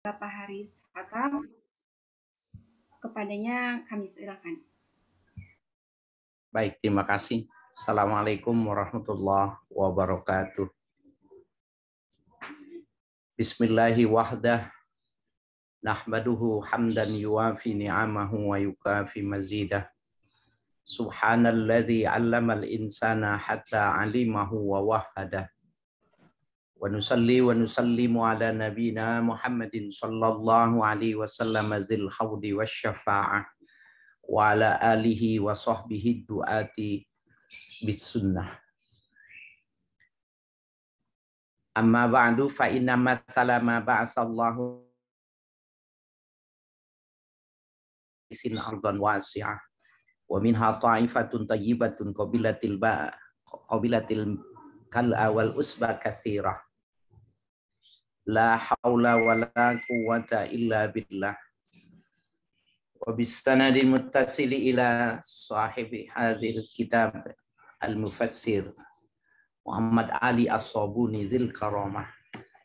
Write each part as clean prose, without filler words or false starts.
Bapak Haris Hakam, kepadanya kami silakan. Baik, terima kasih. Assalamualaikum warahmatullahi wabarakatuh. Bismillahi wahdah. Nahmaduhu hamdan yuwafi ni'amahu wa yukafi mazidah. Subhanalladzi 'allamal insana hatta 'alimahu wa wahhadah. Wa nusalli wa nusallimu ala nabina Muhammadin sallallahu alaihi wasallam dzil haudi wasyafa'ah wa ala alihi wa sahbihi du'ati bisunnah. Amma ba'du fa inna mathala ma ba'atsallahu isin ardan wasi'ah wa minha ta'ifatun tayyibatun qabilatil kal'a wal usba katsirah la haula wala quwwata illa billah wa bisanadil muttasili ila sahibi hadzal kitab al-mufassir Muhammad Ali As-Sabuni dzil karamah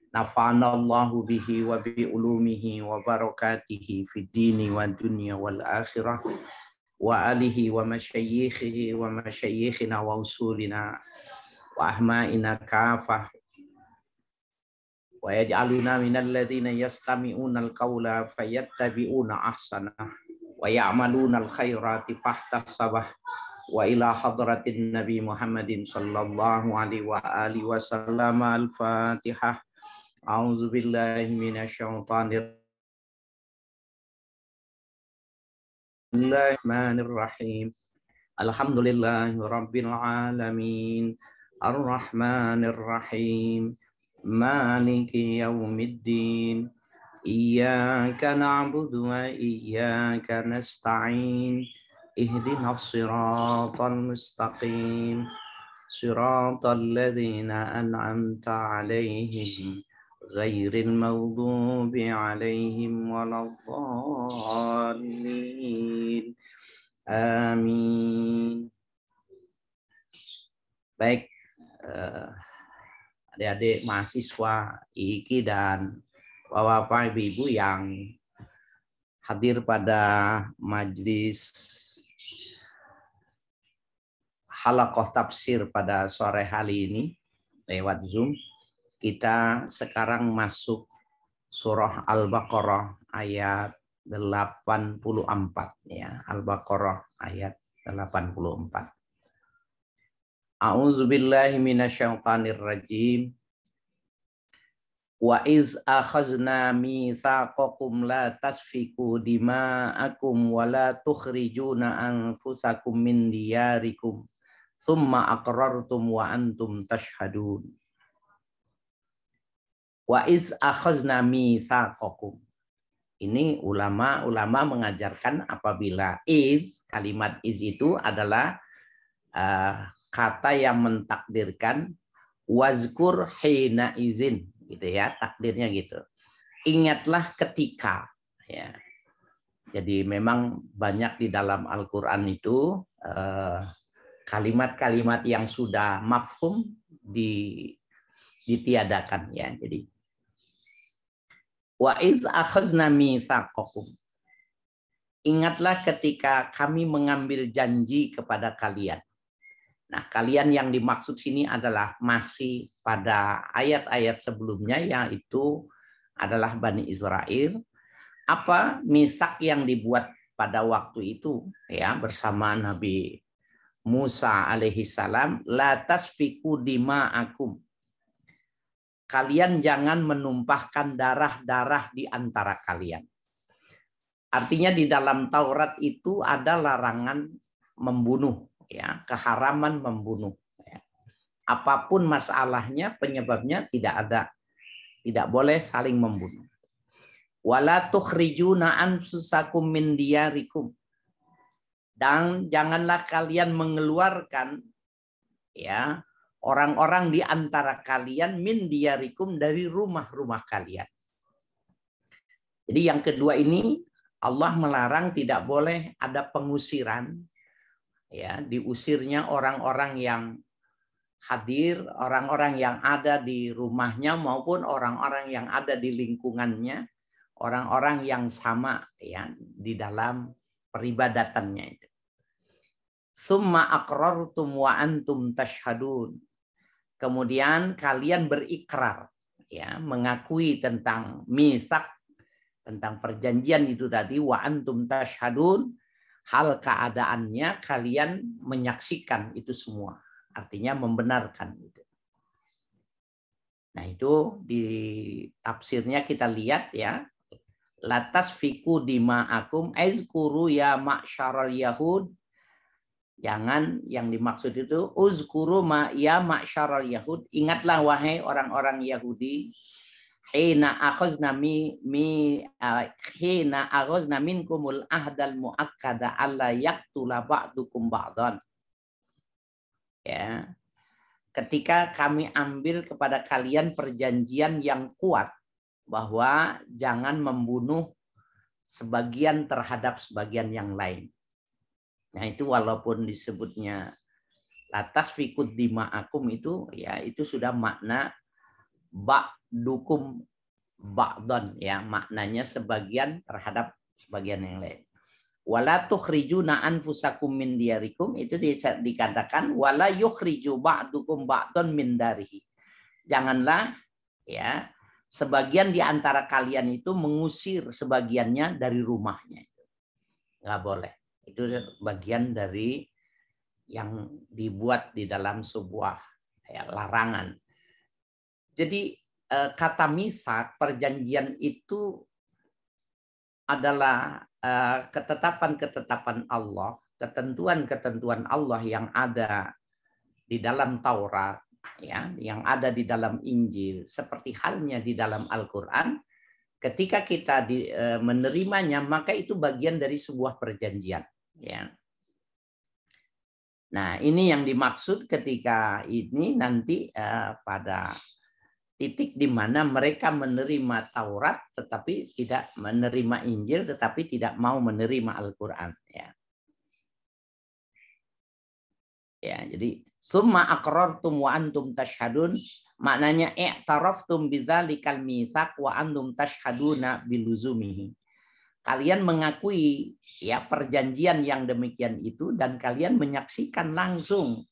nafa'ana Allahu bihi wa bi ulumihi wa barakatihi fid dini wa dunya wal akhirah wa alihi wa masyayikhihi wa masyayikhina wa usulina wa ahma'ina kafah wa yaj'aluna minal ladzina yastami'una al-qawla fayattabi'una ahsanah wa ya'maluna al-khairati fahtasabah wa ila hadratin Nabi Muhammadin sallallahu alaihi wa alihi wasallam al-Fatihah. A'udzu billahi minasyaitonir Bismillahirrahmanirrahim. Alhamdulillahi rabbil alamin. Ar-Rahmanir Rahim. Maliki yaumiddin. Iyyaka na'budu wa iyyaka nasta'in. Ihdinas siratal mustaqim. Siratal ladzina an'amta 'alaihim ghairil maghdubi 'alaihim waladdallin. Amin. Baik, adik-adik mahasiswa IIKI dan Bapak Ibu yang hadir pada majelis halaqah tafsir pada sore hari ini lewat Zoom. Kita sekarang masuk surah Al-Baqarah ayat 84 ya. Al-Baqarah ayat 84. A'udzubillahi minasyaitonir rajim. Wa iz akhazna mitsaqakum la tasfiku dima'akum wa la tukhrijuna anfusakum min diyarikum tsumma aqrartum wa antum tashhadun. Wa iz akhazna mitsaqakum. Ini ulama mengajarkan apabila kalimat iz itu adalah kata yang mentakdirkan wazkur hina izin gitu ya, takdirnya gitu. Ingatlah ketika ya. Jadi memang banyak di dalam Al-Qur'an itu kalimat-kalimat yang sudah mafhum ditiadakan ya. Jadi wa iz akhazna mitsaqakum. Ingatlah ketika kami mengambil janji kepada kalian. Nah, kalian yang dimaksud sini adalah masih pada ayat-ayat sebelumnya, yaitu adalah Bani Israel. Apa misak yang dibuat pada waktu itu ya bersama Nabi Musa alaihi salam, la tasfiku dima'akum. Kalian jangan menumpahkan darah-darah di antara kalian. Artinya di dalam Taurat itu ada larangan membunuh, ya, keharaman membunuh. Ya. Apapun masalahnya, penyebabnya tidak boleh saling membunuh. Wala tukhrijuna anfusakum min diyarikum. Dan janganlah kalian mengeluarkan ya orang-orang di antara kalian min diyarikum dari rumah-rumah kalian. Jadi yang kedua ini Allah melarang tidak boleh ada pengusiran, ya, diusirnya orang-orang yang hadir, orang-orang yang ada di rumahnya maupun orang-orang yang ada di lingkungannya, orang-orang yang sama ya di dalam peribadatannya itu. Summa aqrartum wa antum tashhadun. Kemudian kalian berikrar ya, mengakui tentang mitsak, tentang perjanjian itu tadi, wa antum tashhadun, hal keadaannya kalian menyaksikan itu semua. Artinya membenarkan itu. Nah, itu di tafsirnya kita lihat ya. Latas fiku dima'akum azkuru ya ma'syaral yahud. Jangan yang dimaksud itu uzkuru ma ya ma'syaral yahud. Ingatlah wahai orang-orang Yahudi. Hina akhazna minkumul ahdal muakkada alla yaqtula ba'dukum ba'dan. Ya. Ketika kami ambil kepada kalian perjanjian yang kuat bahwa jangan membunuh sebagian terhadap sebagian yang lain. Nah, itu walaupun disebutnya latas fikud dima'akum itu ya itu sudah makna ba'dukum ba'dan ya, maknanya sebagian terhadap sebagian yang lain. Wala tukhrijuna anfusakum min diyarikum, itu dikatakan wala yukhriju ba'dukum ba'dan min darihi. Janganlah ya sebagian di antara kalian itu mengusir sebagiannya dari rumahnya. Nggak boleh. Itu bagian dari yang dibuat di dalam sebuah ya, larangan. Jadi kata mitsak, perjanjian itu adalah ketetapan-ketetapan Allah, ketentuan-ketentuan Allah yang ada di dalam Taurat, ya, yang ada di dalam Injil, seperti halnya di dalam Al-Quran. Ketika kita menerimanya, maka itu bagian dari sebuah perjanjian. Ya. Nah, ini yang dimaksud ketika ini nanti pada titik di mana mereka menerima Taurat tetapi tidak menerima Injil, tetapi tidak mau menerima Al-Quran. Ya. Ya, jadi summa aqrartum wa antum tashhadun, maknanya i'taraftum bidzalikal mitsaq wa antum tashhaduna biluzumihi. Kalian mengakui ya perjanjian yang demikian itu dan kalian menyaksikan langsung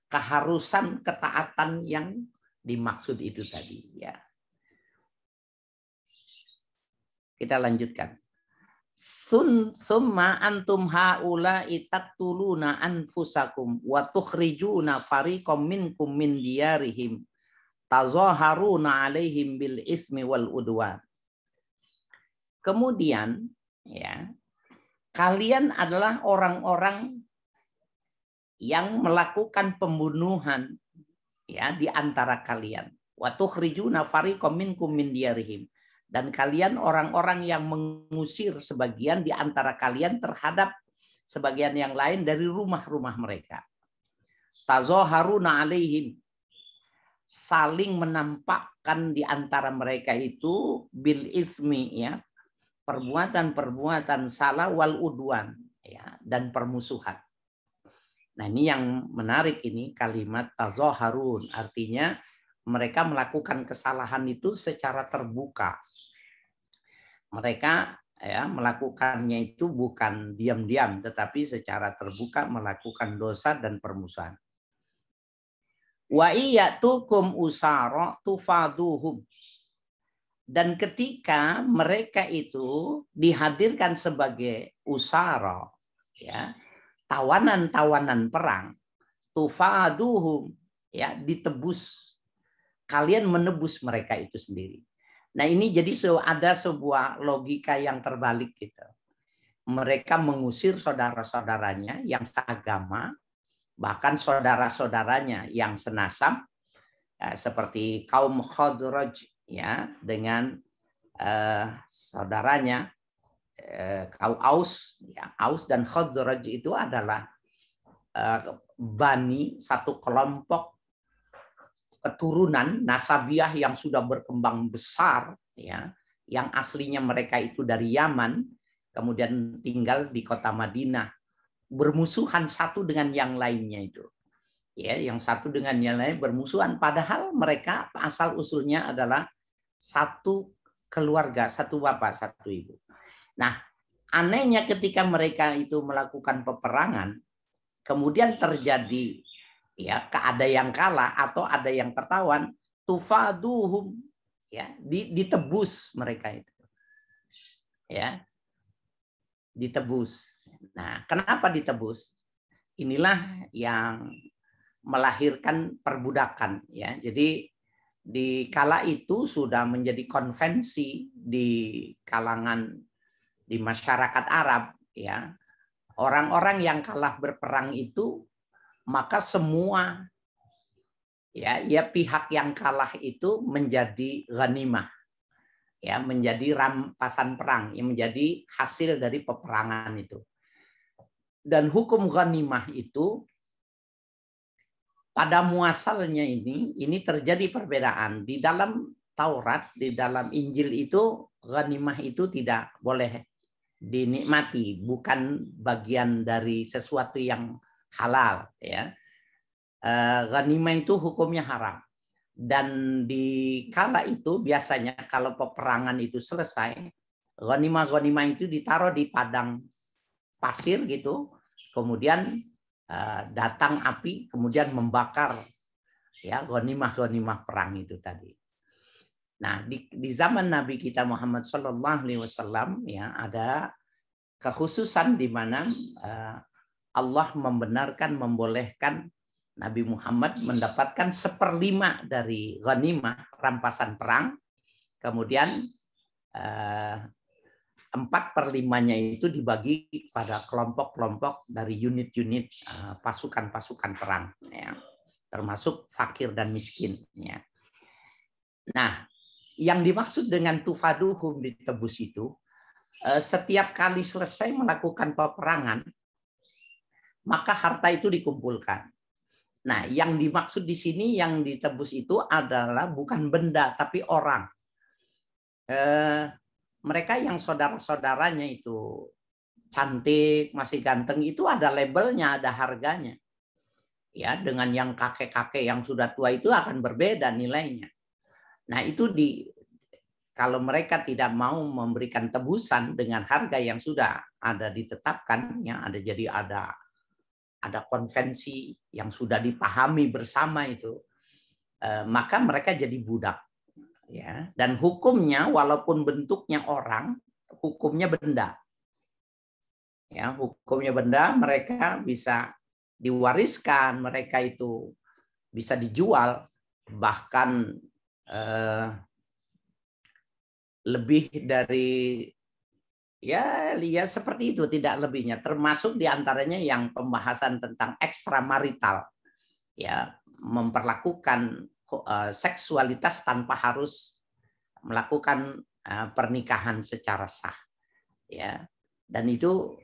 keharusan ketaatan yang dimaksud itu tadi ya. Kita lanjutkan. Summa antum haula itaqtuluna anfusakum wa tukhrijuna fariqam minkum min diyarihim tazaharuna alaihim bil ismi wal udwan. Kemudian ya, kalian adalah orang-orang yang melakukan pembunuhan ya di antara kalian. Wa tukhrijuna fariqam minkum min diyarihim, dan kalian orang-orang yang mengusir sebagian di antara kalian terhadap sebagian yang lain dari rumah-rumah mereka. Tazaharuna alaihim, saling menampakkan di antara mereka itu bil ismi ya, perbuatan-perbuatan salah wal udwan ya, dan permusuhan. Nah, ini yang menarik ini kalimat tazaharun, artinya mereka melakukan kesalahan itu secara terbuka. Mereka ya melakukannya itu bukan diam-diam tetapi secara terbuka melakukan dosa dan permusuhan. Wa iyatukum usara tufaduhum. Dan ketika mereka itu dihadirkan sebagai usara ya, tawanan-tawanan perang, tufaduhum ya, ditebus, kalian menebus mereka itu sendiri. Nah, ini jadi ada sebuah logika yang terbalik gitu. Mereka mengusir saudara-saudaranya yang seagama, bahkan saudara-saudaranya yang senasab ya, seperti kaum Khazraj ya dengan saudaranya kaum Aus ya, Aus dan Khazraj itu adalah bani, satu kelompok keturunan nasabiah yang sudah berkembang besar ya, yang aslinya mereka itu dari Yaman kemudian tinggal di kota Madinah, bermusuhan satu dengan yang lainnya itu. Ya, yang satu dengan yang lain bermusuhan padahal mereka asal usulnya adalah satu keluarga, satu bapak, satu ibu. Nah, anehnya ketika mereka itu melakukan peperangan, kemudian terjadi ya ada yang kalah atau ada yang tertawan, tufaduhum, ya ditebus mereka itu, ya ditebus. Nah, kenapa ditebus? Inilah yang melahirkan perbudakan, ya. Jadi di kala itu sudah menjadi konvensi di kalangan di masyarakat Arab, ya. Orang-orang yang kalah berperang itu maka semua ya pihak yang kalah itu menjadi ghanimah, ya, menjadi rampasan perang, yang menjadi hasil dari peperangan itu. Dan hukum ghanimah itu pada muasalnya ini terjadi perbedaan. Di dalam Taurat, di dalam Injil itu ghanimah itu tidak boleh dinikmati, bukan bagian dari sesuatu yang halal, ya. Ghanimah itu hukumnya haram. Dan di kala itu biasanya kalau peperangan itu selesai, ghanimah itu ditaruh di padang pasir gitu, kemudian datang api, kemudian membakar ya ghanimah perang itu tadi. Nah, di zaman Nabi kita Muhammad SAW ya ada kekhususan di mana Allah membenarkan, membolehkan Nabi Muhammad mendapatkan 1/5 dari ghanimah rampasan perang, kemudian 4/5-nya itu dibagi pada kelompok-kelompok dari unit-unit pasukan-pasukan perang, ya, termasuk fakir dan miskin. Ya. Nah, yang dimaksud dengan tufaduhum ditebus itu, setiap kali selesai melakukan peperangan, maka harta itu dikumpulkan. Nah, yang dimaksud di sini yang ditebus itu adalah bukan benda, tapi orang. Mereka yang saudara-saudaranya itu cantik, masih ganteng, itu ada labelnya, ada harganya. Ya, dengan yang kakek-kakek yang sudah tua itu akan berbeda nilainya. Nah, itu kalau mereka tidak mau memberikan tebusan dengan harga yang sudah ada ditetapkan, ya, ada konvensi yang sudah dipahami bersama itu, maka mereka jadi budak, ya. Dan hukumnya walaupun bentuknya orang, hukumnya benda, ya, hukumnya benda. Mereka bisa diwariskan, mereka itu bisa dijual, bahkan lebih dari ya seperti itu, tidak lebihnya, termasuk diantaranya yang pembahasan tentang ekstramarital, ya, memperlakukan seksualitas tanpa harus melakukan pernikahan secara sah, ya. Dan itu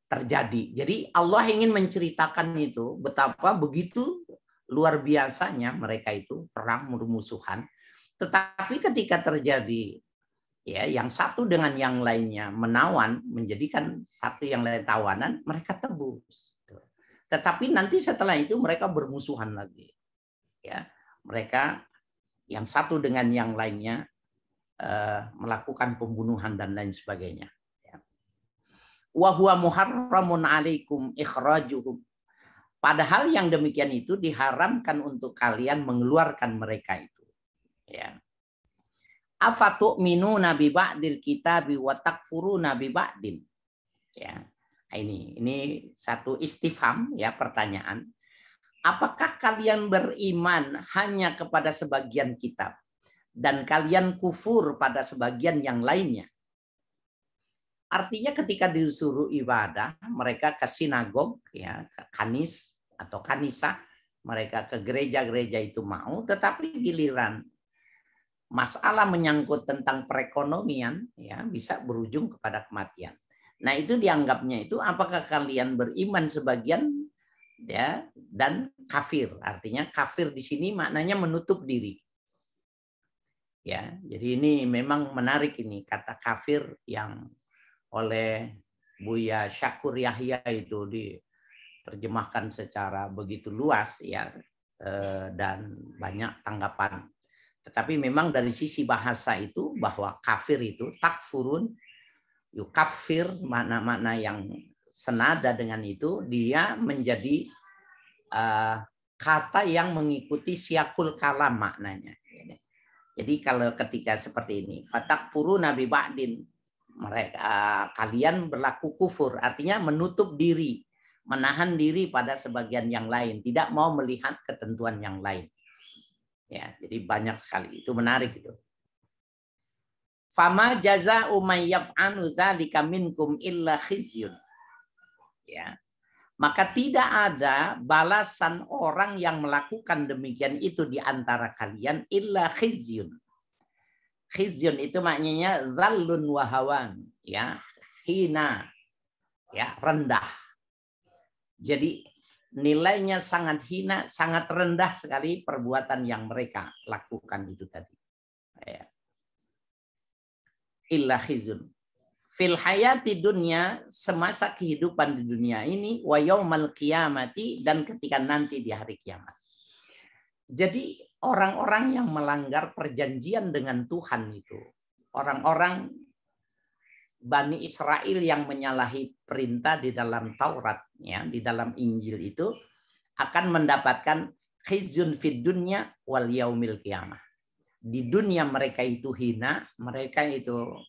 terjadi. Jadi Allah ingin menceritakan itu betapa begitu luar biasanya mereka itu perang musuhan, tetapi ketika terjadi ya yang satu dengan yang lainnya menawan, menjadikan satu yang lain tawanan, mereka tebus. Tetapi nanti setelah itu mereka bermusuhan lagi, ya. Mereka yang satu dengan yang lainnya melakukan pembunuhan dan lain sebagainya. Wa huwa muharramun alaikum ikhrajuhum. Padahal yang demikian itu diharamkan untuk kalian mengeluarkan mereka itu, ya. Afatu'minuna bi ba'dil kitabi wa takfuruna bi ba'din. Ya. Ini satu istifham, ya, pertanyaan. Apakah kalian beriman hanya kepada sebagian kitab dan kalian kufur pada sebagian yang lainnya? Artinya ketika disuruh ibadah, mereka ke sinagog, ya, ke kanis atau kanisa, mereka ke gereja-gereja itu mau, tetapi giliran masalah menyangkut tentang perekonomian, ya, bisa berujung kepada kematian. Nah, itu dianggapnya itu apakah kalian beriman sebagian, ya, dan kafir. Artinya kafir di sini maknanya menutup diri. Ya, jadi ini memang menarik ini kata kafir yang oleh Buya Syakur Yahya itu diterjemahkan secara begitu luas, ya, dan banyak tanggapan. Tetapi memang dari sisi bahasa itu bahwa kafir itu takfurun, yukafir, makna-makna yang senada dengan itu, dia menjadi kata yang mengikuti siakul kalam maknanya. Jadi kalau ketika seperti ini, fatakfuruna bi ba'din, mereka kalian berlaku kufur, artinya menutup diri, menahan diri pada sebagian yang lain, tidak mau melihat ketentuan yang lain. Ya, jadi banyak sekali. Itu menarik itu. Fama jazaa'u may yaf'alu dzalika minkum illa khizyun. Ya. Maka tidak ada balasan orang yang melakukan demikian itu di antara kalian illa khizyun. Khizyun itu maknanya zallun wa hawan, ya, hina, ya, rendah. Jadi nilainya sangat hina, sangat rendah sekali perbuatan yang mereka lakukan itu tadi. Ya. Illa khizyun. Fil hayati dunya, semasa kehidupan di dunia ini, wa yaumal qiyamati, dan ketika nanti di hari kiamat. Jadi orang-orang yang melanggar perjanjian dengan Tuhan itu, orang-orang Bani Israel yang menyalahi perintah di dalam Taurat, ya, di dalam Injil itu akan mendapatkan khizyun fid dunya wal yaumil qiyamah. Di dunia mereka itu hina, mereka itu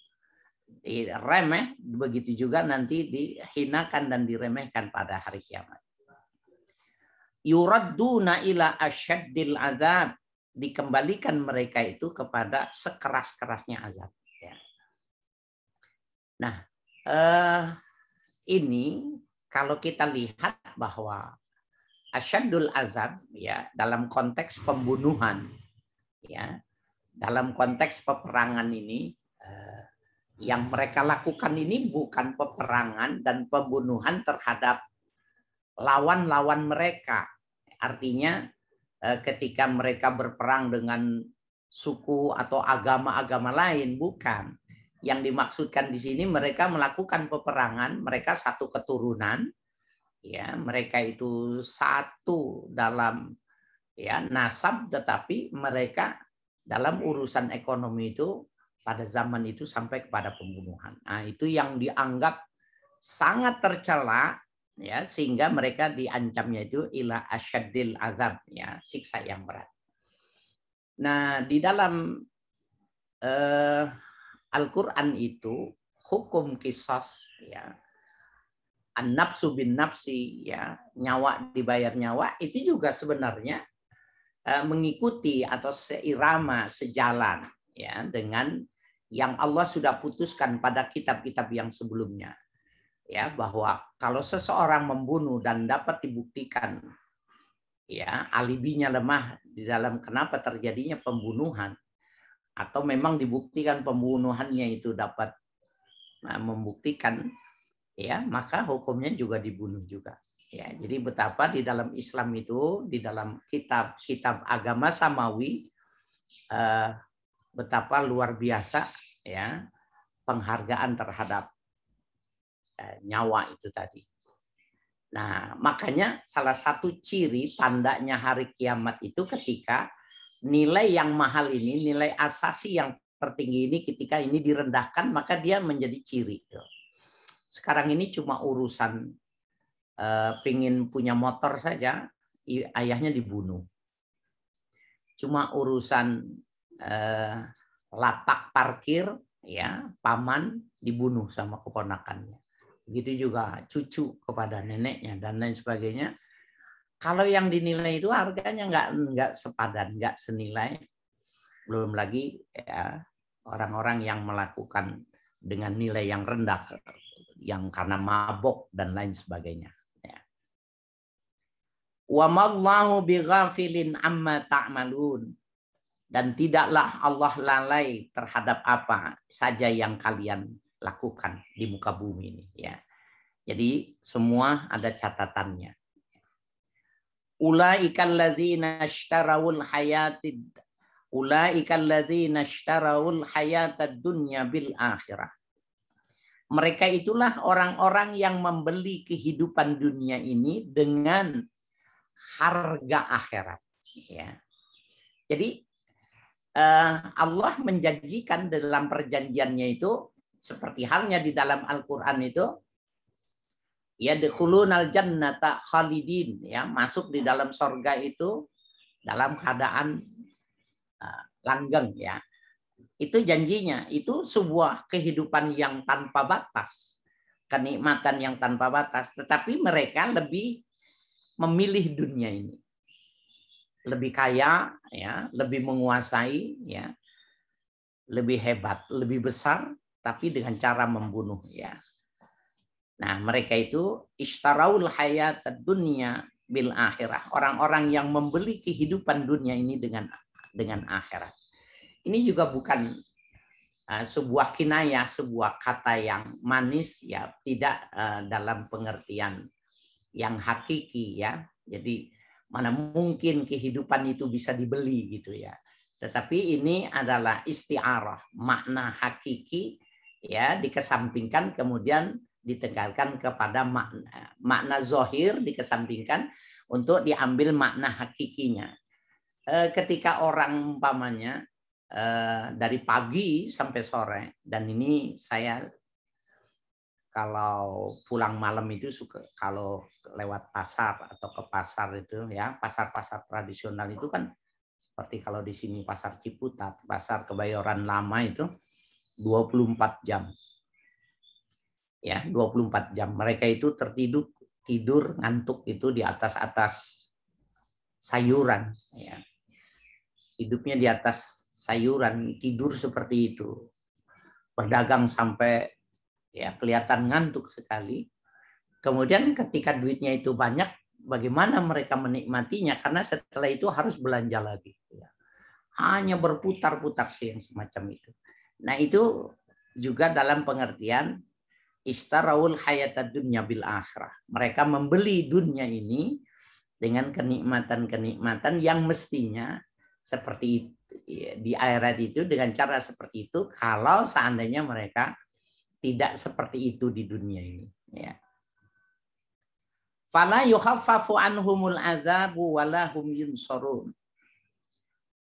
remeh, begitu juga nanti dihinakan dan diremehkan pada hari kiamat. Yuradduna ila asyaddil azab, dikembalikan mereka itu kepada sekeras-kerasnya azab. Ya. Nah, ini kalau kita lihat bahwa asyaddul azab, ya, dalam konteks pembunuhan, ya, dalam konteks peperangan ini, yang mereka lakukan ini bukan peperangan dan pembunuhan terhadap lawan-lawan mereka. Artinya ketika mereka berperang dengan suku atau agama-agama lain, bukan. Yang dimaksudkan di sini mereka melakukan peperangan, mereka satu keturunan, ya, mereka itu satu dalam, ya, nasab, tetapi mereka dalam urusan ekonomi itu pada zaman itu sampai kepada pembunuhan. Nah, itu yang dianggap sangat tercela, ya, sehingga mereka diancamnya itu ila asyaddil azab, ya, siksa yang berat. Nah, di dalam Al-Qur'an itu hukum qisas, ya, an-nafsu bin nafsi, ya, nyawa dibayar nyawa, itu juga sebenarnya mengikuti atau seirama, sejalan, ya, dengan yang Allah sudah putuskan pada kitab-kitab yang sebelumnya, ya, bahwa kalau seseorang membunuh dan dapat dibuktikan, ya, alibinya lemah di dalam kenapa terjadinya pembunuhan, atau memang dibuktikan pembunuhannya itu dapat membuktikan, ya, maka hukumnya juga dibunuh juga. Ya, jadi betapa di dalam Islam itu, di dalam kitab-kitab agama samawi, betapa luar biasa, ya, penghargaan terhadap nyawa itu tadi. Nah, makanya salah satu ciri tandanya hari kiamat itu ketika nilai yang mahal ini, nilai asasi yang tertinggi ini, ketika ini direndahkan, maka dia menjadi ciri. Sekarang ini cuma urusan pingin punya motor saja, ayahnya dibunuh. Cuma urusan lapak parkir, ya, paman dibunuh sama keponakannya. Begitu juga cucu kepada neneknya dan lain sebagainya. Kalau yang dinilai itu harganya nggak sepadan, nggak senilai. Belum lagi, ya, orang-orang yang melakukan dengan nilai yang rendah, yang karena mabok dan lain sebagainya. Wa mallahu bighafilin amma ta'malun. Dan tidaklah Allah lalai terhadap apa saja yang kalian lakukan di muka bumi ini, ya. Jadi semua ada catatannya. Ulaikal ladzina ishtarawul hayatad dunya bil akhirah. Mereka itulah orang-orang yang membeli kehidupan dunia ini dengan harga akhirat, ya. Jadi Allah menjanjikan dalam perjanjiannya itu seperti halnya di dalam Al-Qur'an itu yadkhulunal jannata khalidin, ya, masuk di dalam surga itu dalam keadaan langgeng, ya. Itu janjinya, itu sebuah kehidupan yang tanpa batas, kenikmatan yang tanpa batas, tetapi mereka lebih memilih dunia ini. Lebih kaya, ya, lebih menguasai, ya, lebih hebat, lebih besar, tapi dengan cara membunuh, ya. Nah, mereka itu ishtaraul hayatad dunya bil akhirah. Orang-orang yang membeli kehidupan dunia ini dengan akhirat. Ini juga bukan sebuah kinayah, sebuah kata yang manis, ya, tidak dalam pengertian yang hakiki, ya. Jadi mana mungkin kehidupan itu bisa dibeli gitu, ya. Tetapi ini adalah isti'arah, makna hakiki, ya, dikesampingkan kemudian ditegalkan kepada makna zohir, dikesampingkan untuk diambil makna hakikinya. Ketika orang umpamanya dari pagi sampai sore, dan ini saya kalau pulang malam itu suka kalau lewat pasar atau ke pasar itu, ya, pasar-pasar tradisional itu kan seperti kalau di sini pasar Ciputat, pasar Kebayoran Lama itu 24 jam. Ya, 24 jam. Mereka itu tidur ngantuk itu di atas sayuran, ya. Hidupnya di atas sayuran, tidur seperti itu. Berdagang sampai, ya, kelihatan ngantuk sekali. Kemudian ketika duitnya itu banyak, bagaimana mereka menikmatinya? Karena setelah itu harus belanja lagi, ya. Hanya berputar-putar sih yang semacam itu. Nah, itu juga dalam pengertian istaraul hayatad dunya bil akhirah. Mereka membeli dunia ini dengan kenikmatan-kenikmatan yang mestinya seperti itu, di akhirat itu dengan cara seperti itu kalau seandainya mereka tidak seperti itu di dunia ini, ya. Fala yukhaffafu anhumul adzabu wala hum yunsarun.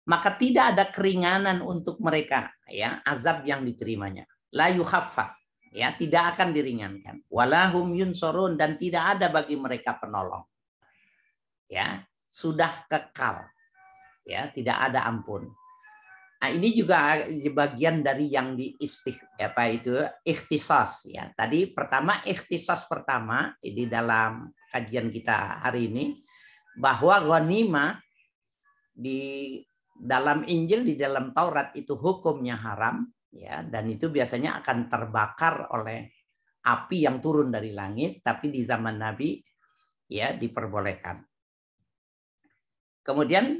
Maka tidak ada keringanan untuk mereka, ya, azab yang diterimanya. La yukhaffaf, ya, tidak akan diringankan. Wala hum yunsarun, dan tidak ada bagi mereka penolong. Ya, sudah kekal. Ya, tidak ada ampun. Nah, ini juga bagian dari yang ikhtisas, ya. Tadi ikhtisas pertama di dalam kajian kita hari ini bahwa ghanimah di dalam Injil, di dalam Taurat itu hukumnya haram, ya, dan itu biasanya akan terbakar oleh api yang turun dari langit, tapi di zaman Nabi, ya, diperbolehkan. Kemudian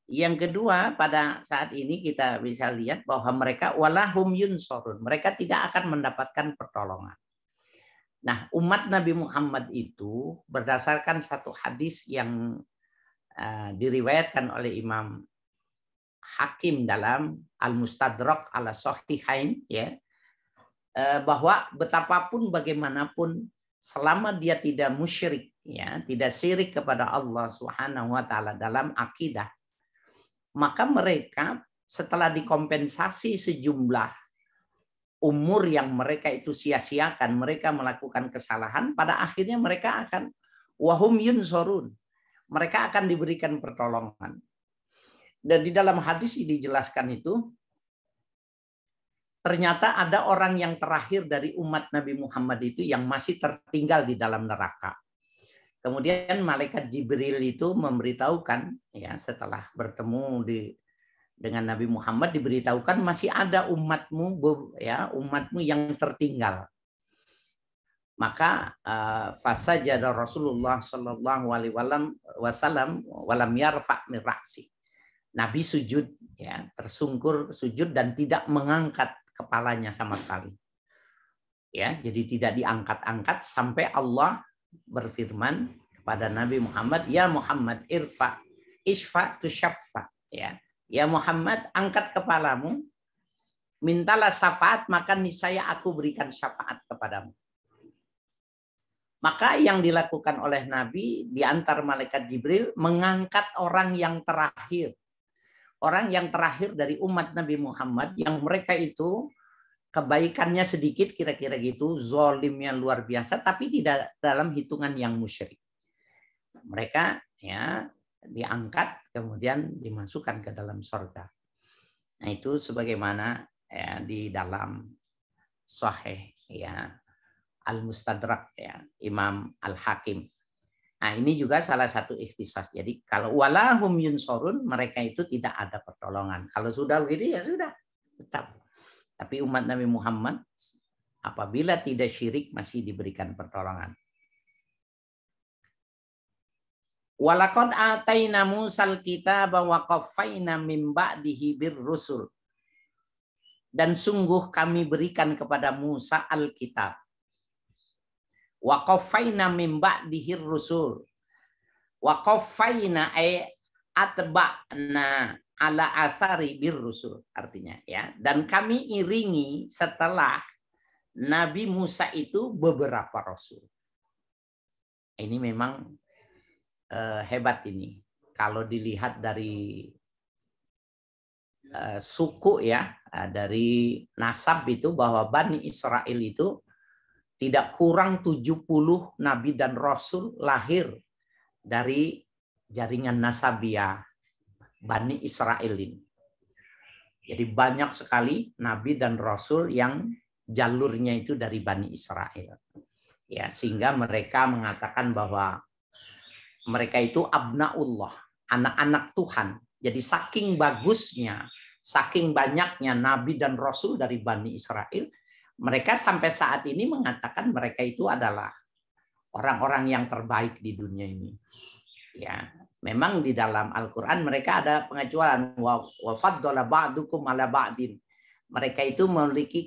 yang kedua, pada saat ini kita bisa lihat bahwa mereka walahum yunsorun, mereka tidak akan mendapatkan pertolongan. Nah, umat Nabi Muhammad itu berdasarkan satu hadis yang diriwayatkan oleh Imam Hakim dalam Al-Mustadrak ala Sahihain, ya, bahwa betapapun bagaimanapun selama dia tidak musyrik, ya, tidak syirik kepada Allah Subhanahu wa taala dalam akidah, maka mereka setelah dikompensasi sejumlah umur yang mereka itu sia-siakan, mereka melakukan kesalahan, pada akhirnya mereka akan wahum yunsorun, mereka akan diberikan pertolongan. Dan di dalam hadis ini dijelaskan itu ternyata ada orang yang terakhir dari umat Nabi Muhammad itu yang masih tertinggal di dalam neraka. Kemudian malaikat Jibril itu memberitahukan, ya, setelah bertemu dengan Nabi Muhammad, diberitahukan masih ada umatmu, ya, umatmu yang tertinggal. Maka fasajada Rasulullah Shallallahu Alaihi Wasallam walam yarfa min ra'si. Nabi sujud, ya, tersungkur sujud dan tidak mengangkat kepalanya sama sekali. Ya, jadi tidak diangkat-angkat sampai Allah berfirman kepada Nabi Muhammad, ya Muhammad irfa isfa tusyaffa, ya. Ya Muhammad, angkat kepalamu, mintalah syafaat, maka niscaya aku berikan syafaat kepadamu. Maka yang dilakukan oleh Nabi di antar malaikat Jibril mengangkat orang yang terakhir. orang yang terakhir dari umat Nabi Muhammad yang mereka itu kebaikannya sedikit kira-kira gitu, zolimnya luar biasa, tapi tidak dalam hitungan yang musyrik. Mereka ya diangkat kemudian dimasukkan ke dalam surga. Nah itu sebagaimana ya, di dalam Sahih ya Al-Mustadrak ya Imam Al-Hakim. Nah ini juga salah satu ikhtisas. Jadi kalau walahum yunsorun, mereka itu tidak ada pertolongan. Kalau sudah begitu ya sudah tetap. Tapi umat Nabi Muhammad apabila tidak syirik masih diberikan pertolongan. Walaqad ataina Musal kitaba wa qaffayna min ba'dihi birrusul. Dan sungguh kami berikan kepada Musa Alkitab. Wa qaffayna min ba'dihi rusul. Wa qaffayna ay atba'na ala athari birrusul, artinya ya. Dan kami iringi setelah Nabi Musa itu beberapa rasul. Ini memang hebat ini. Kalau dilihat dari suku ya, dari nasab itu bahwa Bani Israel itu tidak kurang 70 nabi dan rasul lahir dari jaringan nasabiah Bani Israel ini. Jadi banyak sekali nabi dan rasul yang jalurnya itu dari Bani Israel. Ya, sehingga mereka mengatakan bahwa mereka itu abnaullah, anak-anak Tuhan. Jadi saking bagusnya, saking banyaknya nabi dan rasul dari Bani Israel, mereka sampai saat ini mengatakan mereka itu adalah orang-orang yang terbaik di dunia ini. Ya, memang di dalam Al-Qur'an mereka ada pengecualian wa faddala ba'dukum ala ba'din. Mereka itu memiliki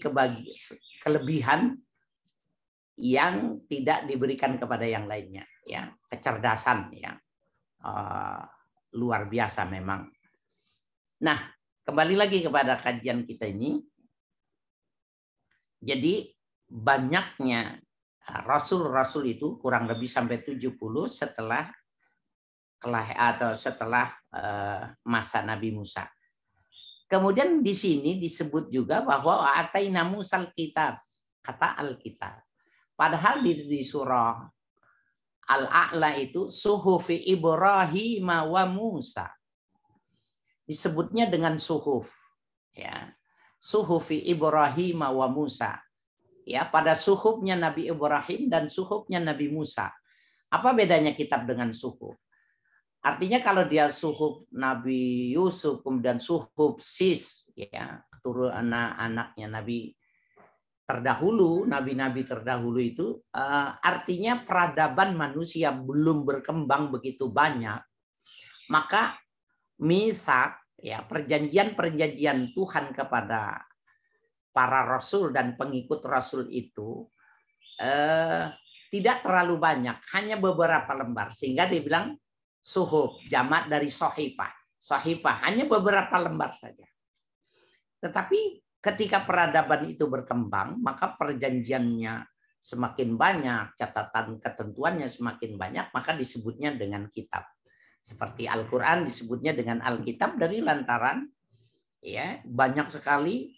kelebihan yang tidak diberikan kepada yang lainnya, ya, kecerdasan ya luar biasa memang. Nah, kembali lagi kepada kajian kita ini. Jadi banyaknya rasul-rasul itu kurang lebih sampai 70 setelah masa Nabi Musa. Kemudian di sini disebut juga bahwa ataina Musal kitab, kata Alkitab. Padahal di surah Al-A'la itu suhufi Ibrahim wa Musa. Disebutnya dengan suhuf. Ya. Suhufi Ibrahim wa Musa. Ya, pada suhufnya Nabi Ibrahim dan suhufnya Nabi Musa. Apa bedanya kitab dengan suhuf? Artinya kalau dia suhuf Nabi Yusuf kemudian suhuf Sis, ya, turun anak-anaknya Nabi terdahulu, nabi-nabi terdahulu itu artinya peradaban manusia belum berkembang begitu banyak, maka mitsak ya perjanjian-perjanjian Tuhan kepada para rasul dan pengikut rasul itu tidak terlalu banyak, hanya beberapa lembar, sehingga dibilang suhuf, jamak dari sohifah. Sohifah hanya beberapa lembar saja. Tetapi ketika peradaban itu berkembang, maka perjanjiannya semakin banyak, catatan ketentuannya semakin banyak, maka disebutnya dengan kitab. Seperti Al-Quran disebutnya dengan Alkitab dari lantaran ya banyak sekali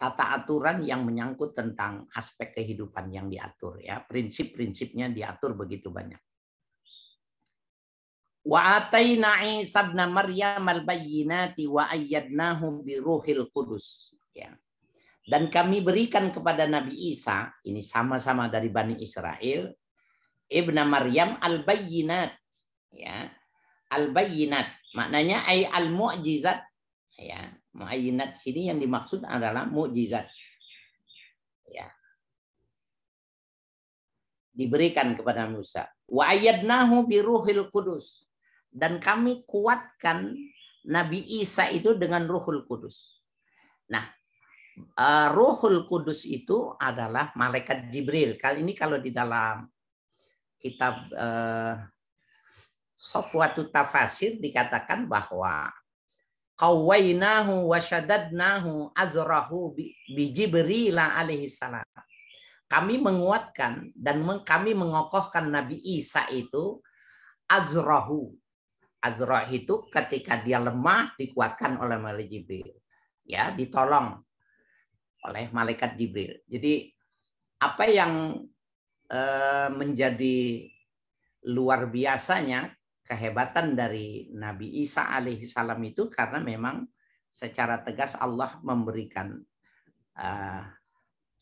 tata aturan yang menyangkut tentang aspek kehidupan yang diatur, ya prinsip-prinsipnya diatur begitu banyak. Wa ataina Isa ibn Maryam al-bayyinati wa ayyadnahu bi ruhil qudus. Ya. Dan kami berikan kepada Nabi Isa, ini sama-sama dari Bani Israel, ibn Maryam al-bayyinat. Ya. Al-bayyinat maknanya ay al-mu'jizat. Ya. Mu'ayyinat sini yang dimaksud adalah mukjizat. Ya. Diberikan kepada Musa. Wa ayyadnahu bi ruhil qudus. Dan kami kuatkan Nabi Isa itu dengan Ruhul Kudus. Nah, Ruhul Kudus itu adalah malaikat Jibril. Kali ini kalau di dalam kitab Safwatut Tafasir dikatakan bahwa qawwainahu wa syaddadnahu azrahu bi Jibril alaihi salam. Kami menguatkan dan kami mengokohkan Nabi Isa itu azrahu. Azra itu ketika dia lemah dikuatkan oleh malaikat Jibril. Ya, ditolong oleh malaikat Jibril. Jadi apa yang menjadi luar biasanya kehebatan dari Nabi Isa alaihissalam itu karena memang secara tegas Allah memberikan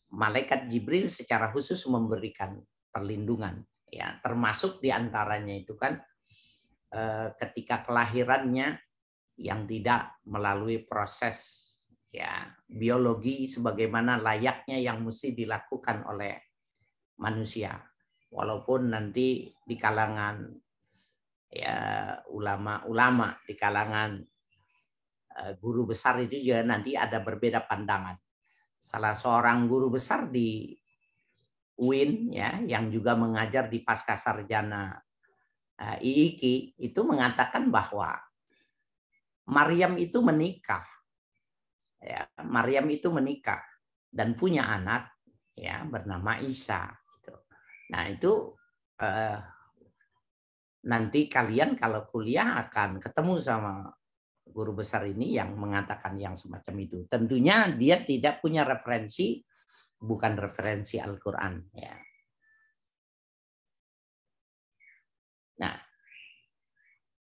malaikat Jibril secara khusus memberikan perlindungan, ya, termasuk diantaranya itu kan ketika kelahirannya yang tidak melalui proses ya biologi sebagaimana layaknya yang mesti dilakukan oleh manusia, walaupun nanti di kalangan ya ulama-ulama, di kalangan guru besar itu juga nanti ada berbeda pandangan. Salah seorang guru besar di UIN ya yang juga mengajar di Pascasarjana IIKI itu mengatakan bahwa Maryam itu menikah, ya, Maryam itu menikah dan punya anak ya bernama Isa. Nah itu nanti kalian kalau kuliah akan ketemu sama guru besar ini yang mengatakan yang semacam itu. Tentunya dia tidak punya referensi, bukan referensi Al-Quran. Ya. Nah,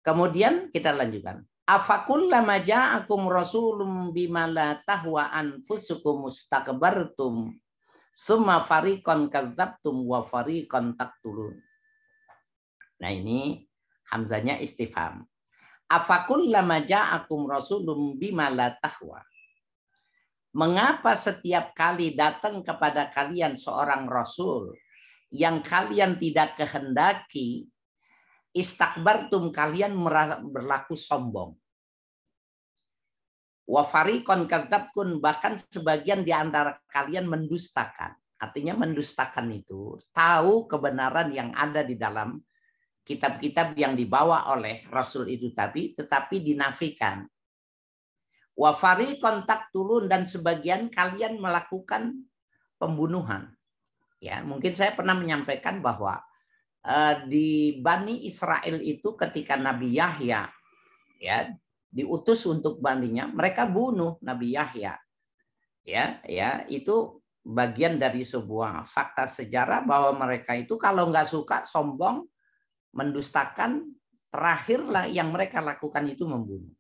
kemudian kita lanjutkan. Afakullama ja'akum rasulun bima la tahwa anfusukum mustakbartum summa fariqan kadzabtum wa fariqan taqtulun. Nah ini hamzanya istifham. Afakullama ja'akum rasulun bima la tahwa. Mengapa setiap kali datang kepada kalian seorang rasul yang kalian tidak kehendaki, istakbartum kalian berlaku sombong. Wa fariqan kadzabtum bahkan sebagian di antara kalian mendustakan. Artinya mendustakan itu tahu kebenaran yang ada di dalam kitab-kitab yang dibawa oleh rasul itu tetapi dinafikan. Wa fariqan taqtulun dan sebagian kalian melakukan pembunuhan. Ya, mungkin saya pernah menyampaikan bahwa di Bani Israel itu ketika Nabi Yahya ya diutus untuk bandinya, mereka bunuh Nabi Yahya. Ya, itu bagian dari sebuah fakta sejarah bahwa mereka itu kalau nggak suka sombong, mendustakan, terakhirlah yang mereka lakukan itu membunuh.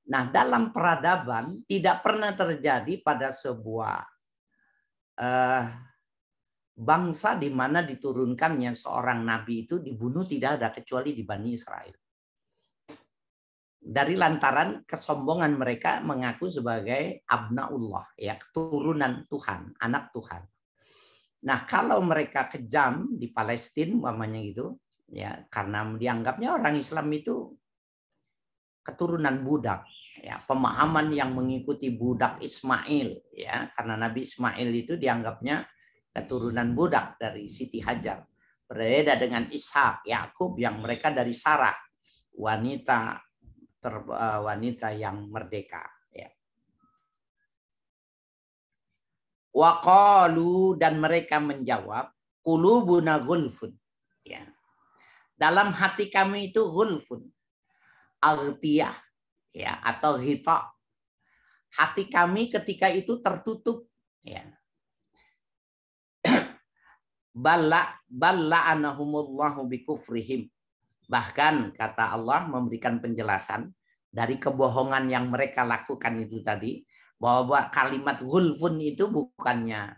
Nah, dalam peradaban tidak pernah terjadi pada sebuah bangsa di mana diturunkannya seorang nabi itu dibunuh tidak ada kecuali di Bani Israel. Dari lantaran kesombongan mereka mengaku sebagai abnaullah, ya keturunan Tuhan, anak Tuhan. Nah, kalau mereka kejam di Palestina umpamanya gitu, ya karena dianggapnya orang Islam itu keturunan budak, ya pemahaman yang mengikuti budak Ismail, ya karena Nabi Ismail itu dianggapnya keturunan budak dari Siti Hajar, berbeda dengan Ishak, Yakub yang mereka dari Sarah, wanita yang merdeka. Ya. Waqalu dan mereka menjawab, qulubuna ghulfun. Ya. Dalam hati kami itu ghulfun. Aghtiyah ya atau ghita. Hati kami ketika itu tertutup ya. Balla'anahumullahu bikufrihim. Bahkan kata Allah memberikan penjelasan dari kebohongan yang mereka lakukan itu tadi bahwa kalimat ghulfun itu bukannya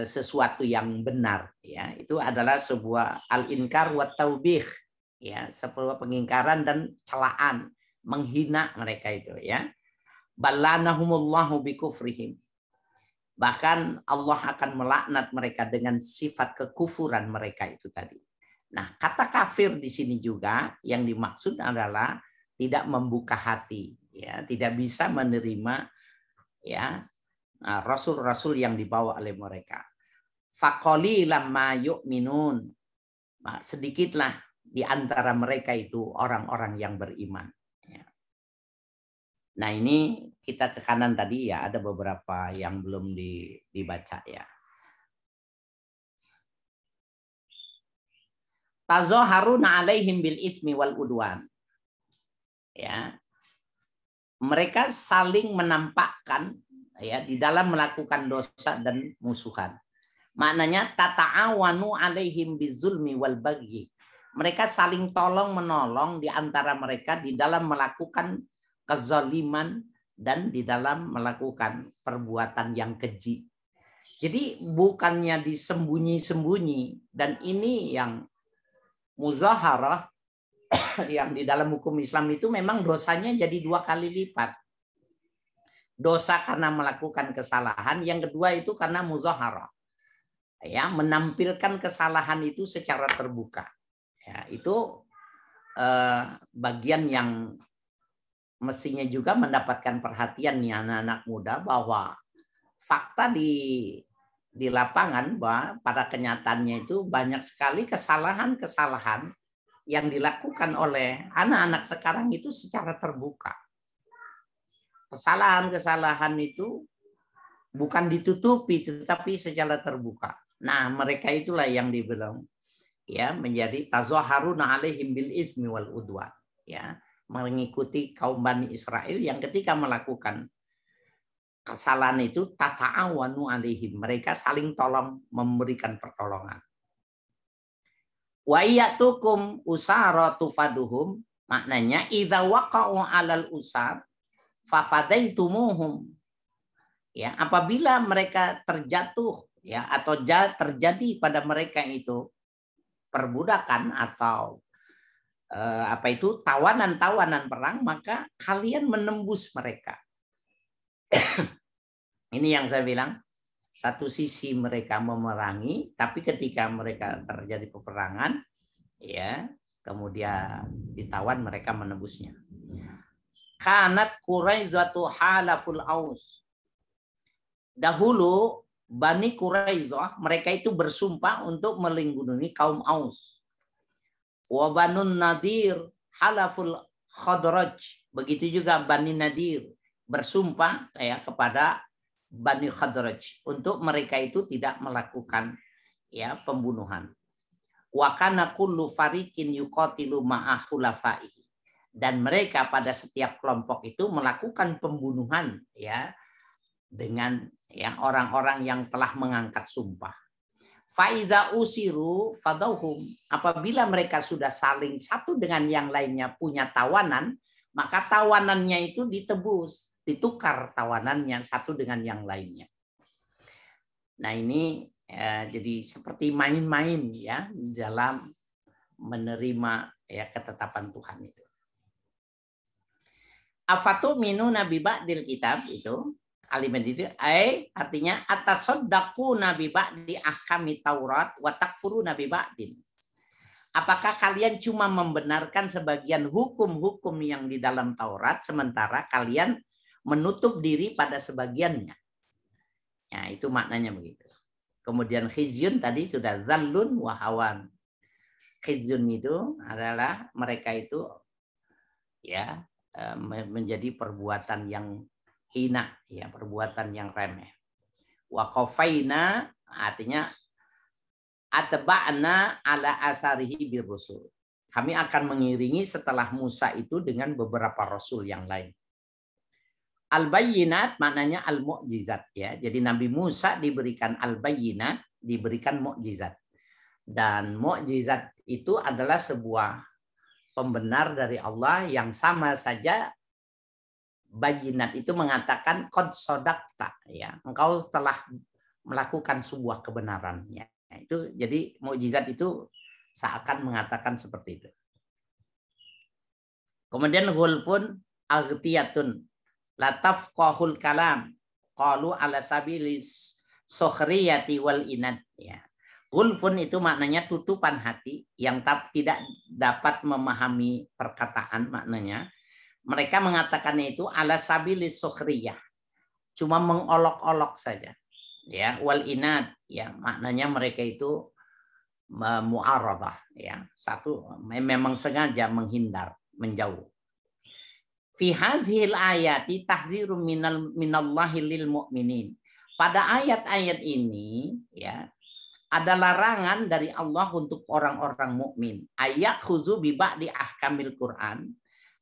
sesuatu yang benar ya. Itu adalah sebuah al-inkar wa taubih. Ya, sebuah pengingkaran dan celaan, menghina mereka itu ya. Ballanahumullahu bikufrihim. Bahkan Allah akan melaknat mereka dengan sifat kekufuran mereka itu tadi. Nah, kata kafir di sini juga yang dimaksud adalah tidak membuka hati, ya, tidak bisa menerima ya rasul-rasul yang dibawa oleh mereka. Faqalilan ma yu'minun. Sedikitlah di antara mereka itu orang-orang yang beriman. Nah ini kita ke kanan tadi ya ada beberapa yang belum dibaca ya. tazaharuna alaihim bil ismi wal udwan. Ya. Mereka saling menampakkan ya di dalam melakukan dosa dan musuhan. Maknanya tata'awanu alaihim bizulmi wal baghi. Mereka saling tolong menolong di antara mereka di dalam melakukan kezaliman dan di dalam melakukan perbuatan yang keji. Jadi bukannya disembunyi-sembunyi, dan ini yang muzaharah yang di dalam hukum Islam itu memang dosanya jadi 2 kali lipat. Dosa karena melakukan kesalahan, yang kedua itu karena muzaharah. Ya, menampilkan kesalahan itu secara terbuka. Ya, itu bagian yang mestinya juga mendapatkan perhatian nih anak-anak muda, bahwa fakta di lapangan bahwa pada kenyataannya itu banyak sekali kesalahan-kesalahan yang dilakukan oleh anak-anak sekarang itu secara terbuka. Kesalahan-kesalahan itu bukan ditutupi tetapi secara terbuka. Nah, mereka itulah yang dibilang ya menjadi tazaharuna alaihim bil ismi wal udwan, ya, mengikuti kaum Bani Israel yang ketika melakukan kesalahan itu tata'awanu alaihim, mereka saling tolong memberikan pertolongan. Wa iyatukum usaratu faduhum, maknanya idza waqa'u 'alal usar fafadaitumuhum. Ya, apabila mereka terjatuh ya atau terjadi pada mereka itu perbudakan atau tawanan-tawanan perang, maka kalian menembus mereka. Ini yang saya bilang, satu sisi mereka memerangi, tapi ketika mereka terjadi peperangan, ya, kemudian ditawan, mereka menembusnya. Kanat Quraizatu halaful Aus. Dahulu Bani Quraizah mereka itu bersumpah untuk melindungi kaum Aus. Wa Banun Nadir halaful Khadraj. Begitu juga Bani Nadir bersumpah ya kepada Bani Khadraj untuk mereka itu tidak melakukan ya pembunuhan. Wa kana kullu fariqin yuqatilu ma'a khulafaihi. Dan mereka pada setiap kelompok itu melakukan pembunuhan ya dengan ya orang-orang yang telah mengangkat sumpah. Faiza usiru fadauhum, apabila mereka sudah saling satu dengan yang lainnya punya tawanan, maka tawanannya itu ditebus, ditukar tawanannya satu dengan yang lainnya. Nah, ini jadi seperti main-main ya dalam menerima ya ketetapan Tuhan itu. Afatu minu nabi ba'dil kitab itu kalimat itu artinya atasaddaqu nabi ba'di ahkami Taurat wa takfuru nabi ba'din. Apakah kalian cuma membenarkan sebagian hukum-hukum yang di dalam Taurat sementara kalian menutup diri pada sebagiannya? Ya, itu maknanya begitu. Kemudian khizyun tadi sudah zallun wa hawan. Khizyun itu adalah mereka itu ya menjadi perbuatan yang hina, ya, perbuatan yang remeh. Wa qafaina artinya atba'na ala atharihi birrusul. Kami akan mengiringi setelah Musa itu dengan beberapa rasul yang lain. Al-bayyinat maknanya al-mu'jizat ya. Jadi Nabi Musa diberikan al-bayyinat, diberikan mukjizat. Dan mukjizat itu adalah sebuah pembenar dari Allah yang sama saja. Bayinat itu mengatakan qad sodakta ya, engkau telah melakukan sebuah kebenaran ya. Itu jadi mukjizat itu seakan mengatakan seperti itu. Kemudian ghulfun aghtiyatun latafqahul kalam qalu ala sabilis sukhriyati wal inad ya. Ghulfun itu maknanya tutupan hati yang tidak dapat memahami perkataan, maknanya mereka mengatakannya itu ala sabilis sukhriyah, cuma mengolok-olok saja ya. Wal inad ya, maknanya mereka itu mu'aradah ya, satu memang sengaja menghindar, menjauh. Fi hazhil ayati tahdziru minallahi lil mu'minin. Pada ayat-ayat ini ya ada larangan dari Allah untuk orang-orang mukmin. Ayat khuzu bi ba'di ahkamil Quran,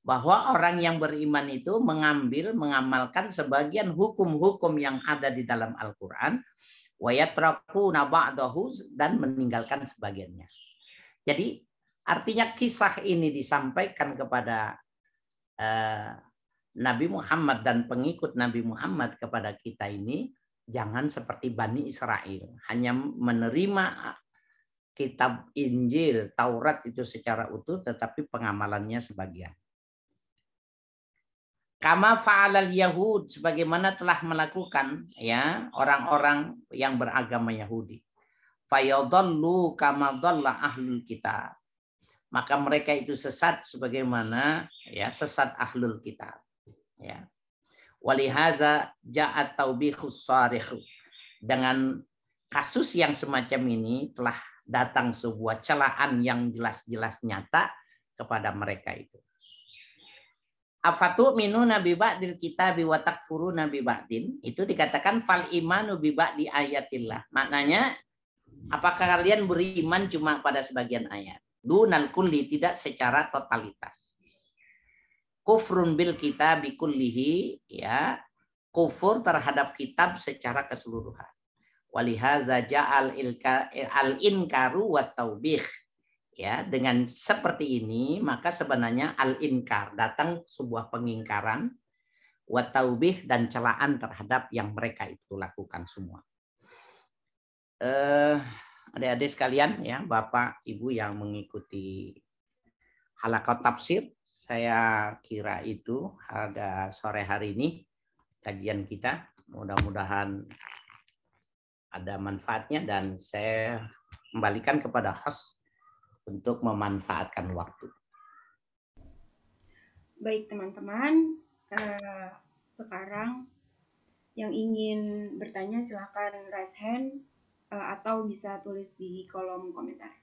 bahwa orang yang beriman itu mengamalkan sebagian hukum-hukum yang ada di dalam Al-Quran, wa yatrakuna ba'dahu, dan meninggalkan sebagiannya. Jadi artinya kisah ini disampaikan kepada Nabi Muhammad dan pengikut Nabi Muhammad kepada kita ini, jangan seperti Bani Israel, hanya menerima kitab Injil, Taurat itu secara utuh, tetapi pengamalannya sebagian. Kama fa'alal Yahud, sebagaimana telah melakukan ya orang-orang yang beragama Yahudi. Fayadallu kama dalla ahlul kitab. Maka mereka itu sesat sebagaimana ya sesat ahlul kitab. Ya. Walihadza ja'at taubihus sarikh. Dengan kasus yang semacam ini telah datang sebuah celaan yang jelas-jelas nyata kepada mereka itu. Afatu minu nabi ba'dil kitabi wa takfuruna bi ba'din, itu dikatakan fal imanu bi ba'di ayatillah. Maknanya apakah kalian beriman cuma pada sebagian ayat? Dunal kulli, tidak secara totalitas. Kufrun bil kitabi kullihi, ya, kufur terhadap kitab secara keseluruhan. Walihadza ja'al al-inkaru wa taubih. Ya, dengan seperti ini maka sebenarnya al-inkar, datang sebuah pengingkaran, wa taubih, dan celaan terhadap yang mereka itu lakukan semua. Adik-adik sekalian, ya, Bapak Ibu yang mengikuti halaqah tafsir, saya kira itu ada sore hari ini kajian kita. Mudah-mudahan ada manfaatnya, dan saya kembalikan kepada host untuk memanfaatkan waktu. Baik teman-teman, sekarang yang ingin bertanya silakan raise hand atau bisa tulis di kolom komentar.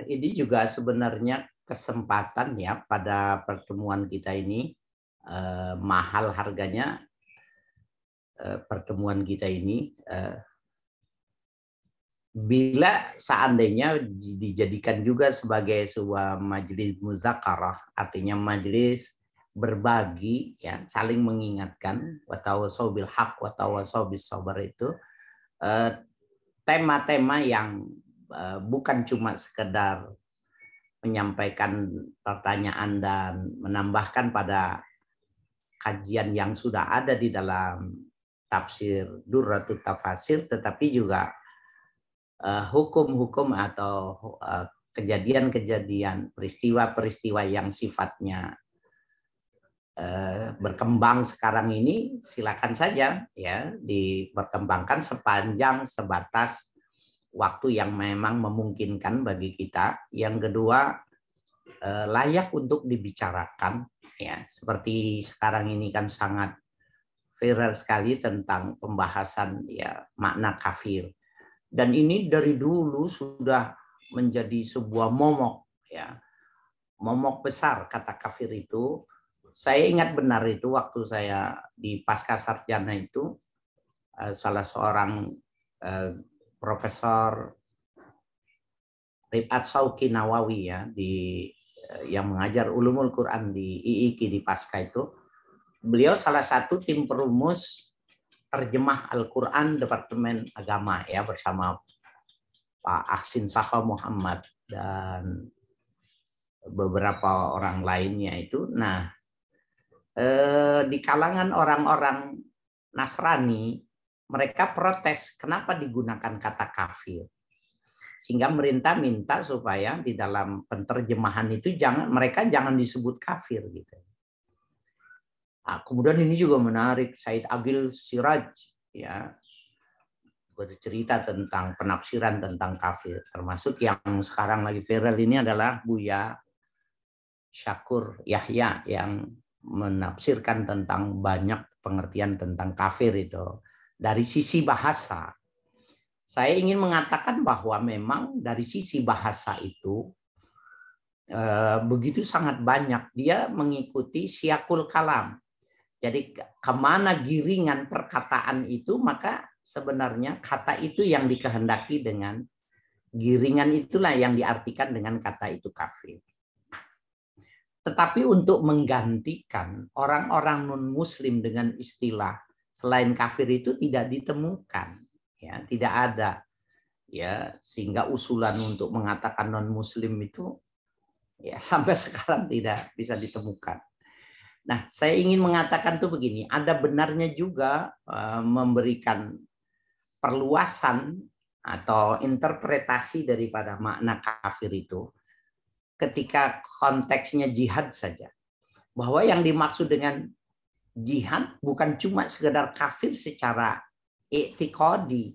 Ini juga sebenarnya kesempatan ya pada pertemuan kita ini, mahal harganya pertemuan kita ini, bila seandainya dijadikan juga sebagai sebuah majelis muzakarah, artinya majelis berbagi, ya, saling mengingatkan, watawasau bil haq watawasau bis sabar, itu tema-tema yang bukan cuma sekedar menyampaikan pertanyaan dan menambahkan pada kajian yang sudah ada di dalam tafsir Durratut Tafasir, tetapi juga hukum-hukum atau kejadian-kejadian, peristiwa-peristiwa yang sifatnya berkembang sekarang ini, silakan saja ya diperkembangkan sepanjang sebatas waktu yang memang memungkinkan bagi kita. Yang kedua, layak untuk dibicarakan, ya, seperti sekarang ini kan sangat viral sekali tentang pembahasan ya makna kafir, dan ini dari dulu sudah menjadi sebuah momok, ya, momok besar kata kafir itu. Saya ingat benar itu waktu saya di pasca sarjana itu, salah seorang Profesor Rifat Sauki Nawawi, ya, yang mengajar ulumul Quran di IIQ di Pasca itu, beliau salah satu tim perumus terjemah Al-Quran Departemen Agama, ya, bersama Pak Aksin Sakho Muhammad dan beberapa orang lainnya itu. Nah, di kalangan orang-orang Nasrani mereka protes kenapa digunakan kata kafir. Sehingga pemerintah minta supaya di dalam penerjemahan itu mereka jangan disebut kafir gitu. Nah, kemudian ini juga menarik, Said Agil Siraj ya bercerita tentang penafsiran tentang kafir, termasuk yang sekarang lagi viral ini adalah Buya Syakur Yahya yang menafsirkan tentang banyak pengertian tentang kafir itu dari sisi bahasa. Saya ingin mengatakan bahwa memang dari sisi bahasa itu begitu sangat banyak, dia mengikuti siakul kalam. Jadi kemana giringan perkataan itu, maka sebenarnya kata itu yang dikehendaki dengan giringan itulah yang diartikan dengan kata itu kafir. Tetapi untuk menggantikan orang-orang non-muslim dengan istilah selain kafir itu tidak ditemukan, ya, tidak ada, ya, sehingga usulan untuk mengatakan non-muslim itu ya sampai sekarang tidak bisa ditemukan. Nah, saya ingin mengatakan tuh begini, ada benarnya juga memberikan perluasan atau interpretasi daripada makna kafir itu ketika konteksnya jihad saja. Bahwa yang dimaksud dengan jihad bukan cuma sekedar kafir secara i'tiqadi.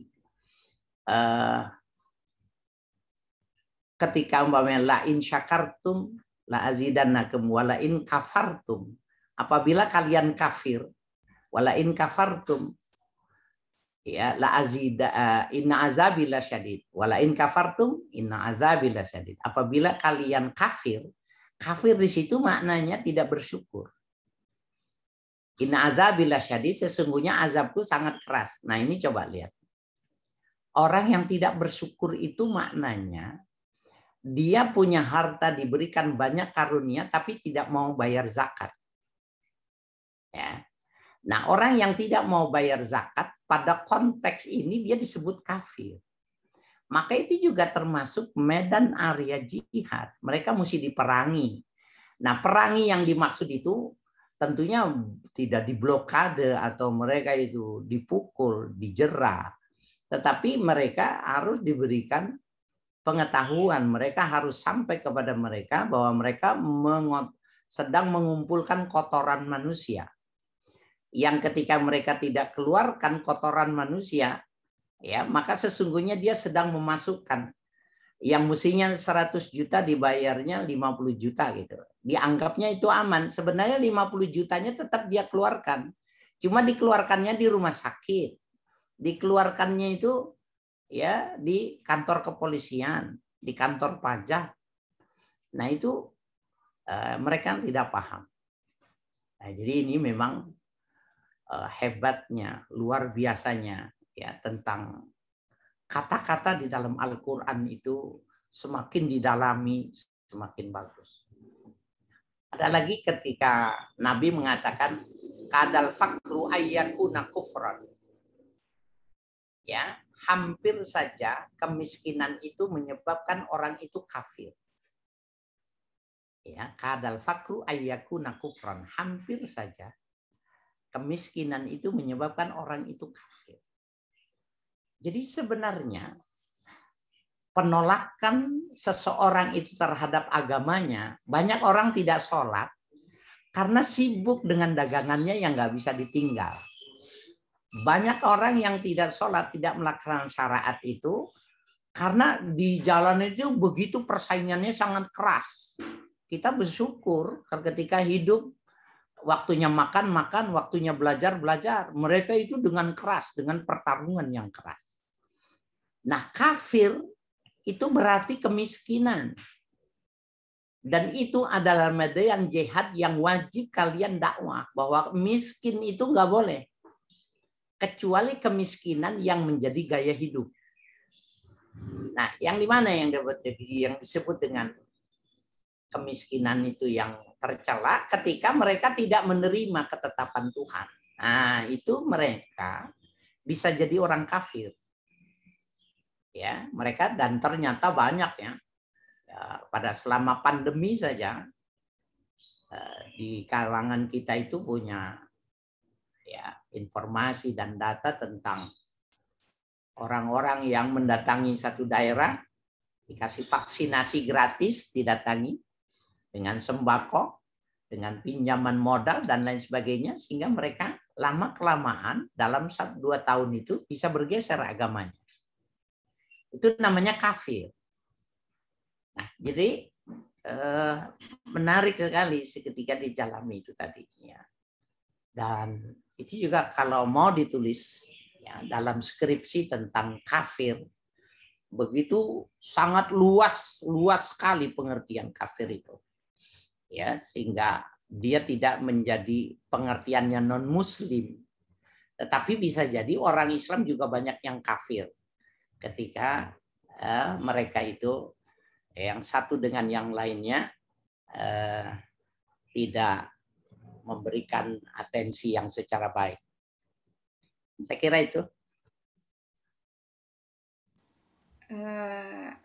Ketika umpamanya la in syakartum la azidannakum wa la in kafartum, apabila kalian kafir, wala in kafartum ya la azida inna azabi lasyadid wala in kafartum inna azabi lasyadid. Apabila kalian kafir, kafir di situ maknanya tidak bersyukur. Inna azabi lasyadid, sesungguhnya azabku sangat keras. Nah, ini coba lihat. Orang yang tidak bersyukur itu maknanya dia punya harta, diberikan banyak karunia tapi tidak mau bayar zakat. Ya. Nah, orang yang tidak mau bayar zakat pada konteks ini dia disebut kafir. Maka itu juga termasuk medan area jihad. Mereka mesti diperangi. Nah, perangi yang dimaksud itu tentunya tidak diblokade atau mereka itu dipukul, dijerah. Tetapi mereka harus diberikan pengetahuan. Mereka harus sampai kepada mereka bahwa mereka sedang mengumpulkan kotoran manusia. Yang ketika mereka tidak keluarkan kotoran manusia, ya maka sesungguhnya dia sedang memasukkan yang mestinya 100 juta dibayarnya 50 juta gitu. Dianggapnya itu aman. Sebenarnya 50 jutanya tetap dia keluarkan. Cuma dikeluarkannya di rumah sakit. Dikeluarkannya itu ya di kantor kepolisian, di kantor pajak. Nah, itu mereka tidak paham. Nah, jadi ini memang hebatnya, luar biasanya ya tentang kata-kata di dalam Al-Quran itu semakin didalami semakin bagus. Ada lagi ketika Nabi mengatakan kadal fakru ayyakuna kufran. Ya, hampir saja kemiskinan itu menyebabkan orang itu kafir. Ya, kadal fakru ayyakuna kufran. Hampir saja kemiskinan itu menyebabkan orang itu kafir. Jadi sebenarnya penolakan seseorang itu terhadap agamanya, banyak orang tidak sholat karena sibuk dengan dagangannya yang nggak bisa ditinggal. Banyak orang yang tidak sholat, tidak melaksanakan syariat itu karena di jalan itu begitu persaingannya sangat keras. Kita bersyukur ketika hidup waktunya makan, waktunya belajar. Mereka itu dengan keras, dengan pertarungan yang keras. Nah, kafir itu berarti kemiskinan. Dan itu adalah medan jihad yang wajib kalian dakwah. Bahwa miskin itu nggak boleh. Kecuali kemiskinan yang menjadi gaya hidup. Nah, yang di mana yang disebut dengan kemiskinan itu yang tercela ketika mereka tidak menerima ketetapan Tuhan. Nah, itu mereka bisa jadi orang kafir. Ya, mereka dan ternyata banyak ya. Pada selama pandemi saja di kalangan kita itu punya ya informasi dan data tentang Orang-orang yang mendatangi satu daerah dikasih vaksinasi gratis, didatangi dengan sembako, dengan pinjaman modal dan lain sebagainya, sehingga mereka lama-kelamaan dalam 1-2 tahun itu bisa bergeser agamanya. Itu namanya kafir. Nah, jadi menarik sekali ketika didalami itu tadi. Ya. Dan itu juga kalau mau ditulis ya, dalam skripsi tentang kafir, begitu sangat luas sekali pengertian kafir itu. Ya, sehingga dia tidak menjadi pengertiannya non muslim, tetapi bisa jadi orang Islam juga banyak yang kafir ketika mereka itu yang satu dengan yang lainnya tidak memberikan atensi yang secara baik. Saya kira itu.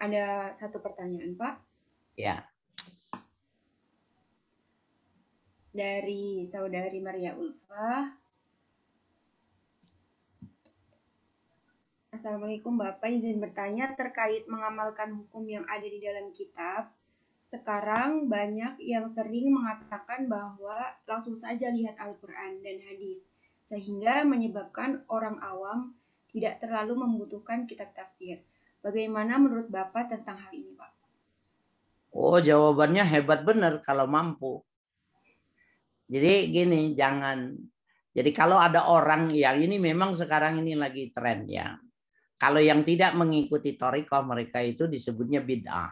Ada satu pertanyaan, Pak. Ya. Dari saudari Maria Ulfa. Assalamualaikum Bapak, izin bertanya terkait mengamalkan hukum yang ada di dalam kitab. Sekarang banyak yang sering mengatakan bahwa langsung saja lihat Al-Quran dan hadis, sehingga menyebabkan orang awam tidak terlalu membutuhkan kitab tafsir. Bagaimana menurut Bapak tentang hal ini, Pak? Oh, jawabannya hebat benar kalau mampu. Jadi gini, jadi kalau ada orang yang ini memang sekarang ini lagi tren ya. Kalau yang tidak mengikuti thariqah mereka itu disebutnya bid'ah.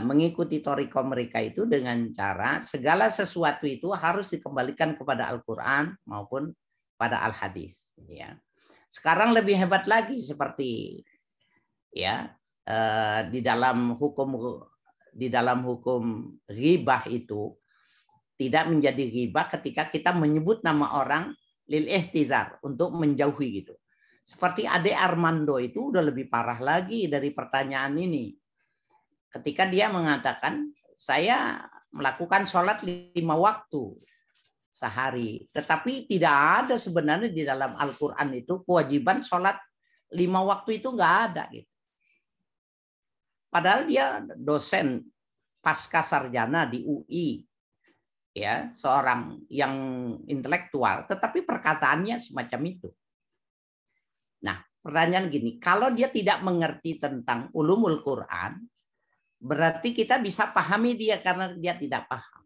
Mengikuti thariqah mereka itu dengan cara segala sesuatu itu harus dikembalikan kepada Al-Quran maupun pada Al-Hadis. Ya. Sekarang lebih hebat lagi seperti ya di dalam hukum ghibah itu tidak menjadi ghibah ketika kita menyebut nama orang lil ihtizar untuk menjauhi gitu. Seperti Ade Armando itu udah lebih parah lagi dari pertanyaan ini. Ketika dia mengatakan saya melakukan sholat 5 waktu sehari, tetapi tidak ada sebenarnya di dalam Al-Quran itu kewajiban sholat 5 waktu itu nggak ada gitu. Padahal dia dosen pasca sarjana di UI, ya seorang yang intelektual, tetapi perkataannya semacam itu. Nah, pertanyaan gini, kalau dia tidak mengerti tentang ulumul Quran, berarti kita bisa pahami dia karena dia tidak paham.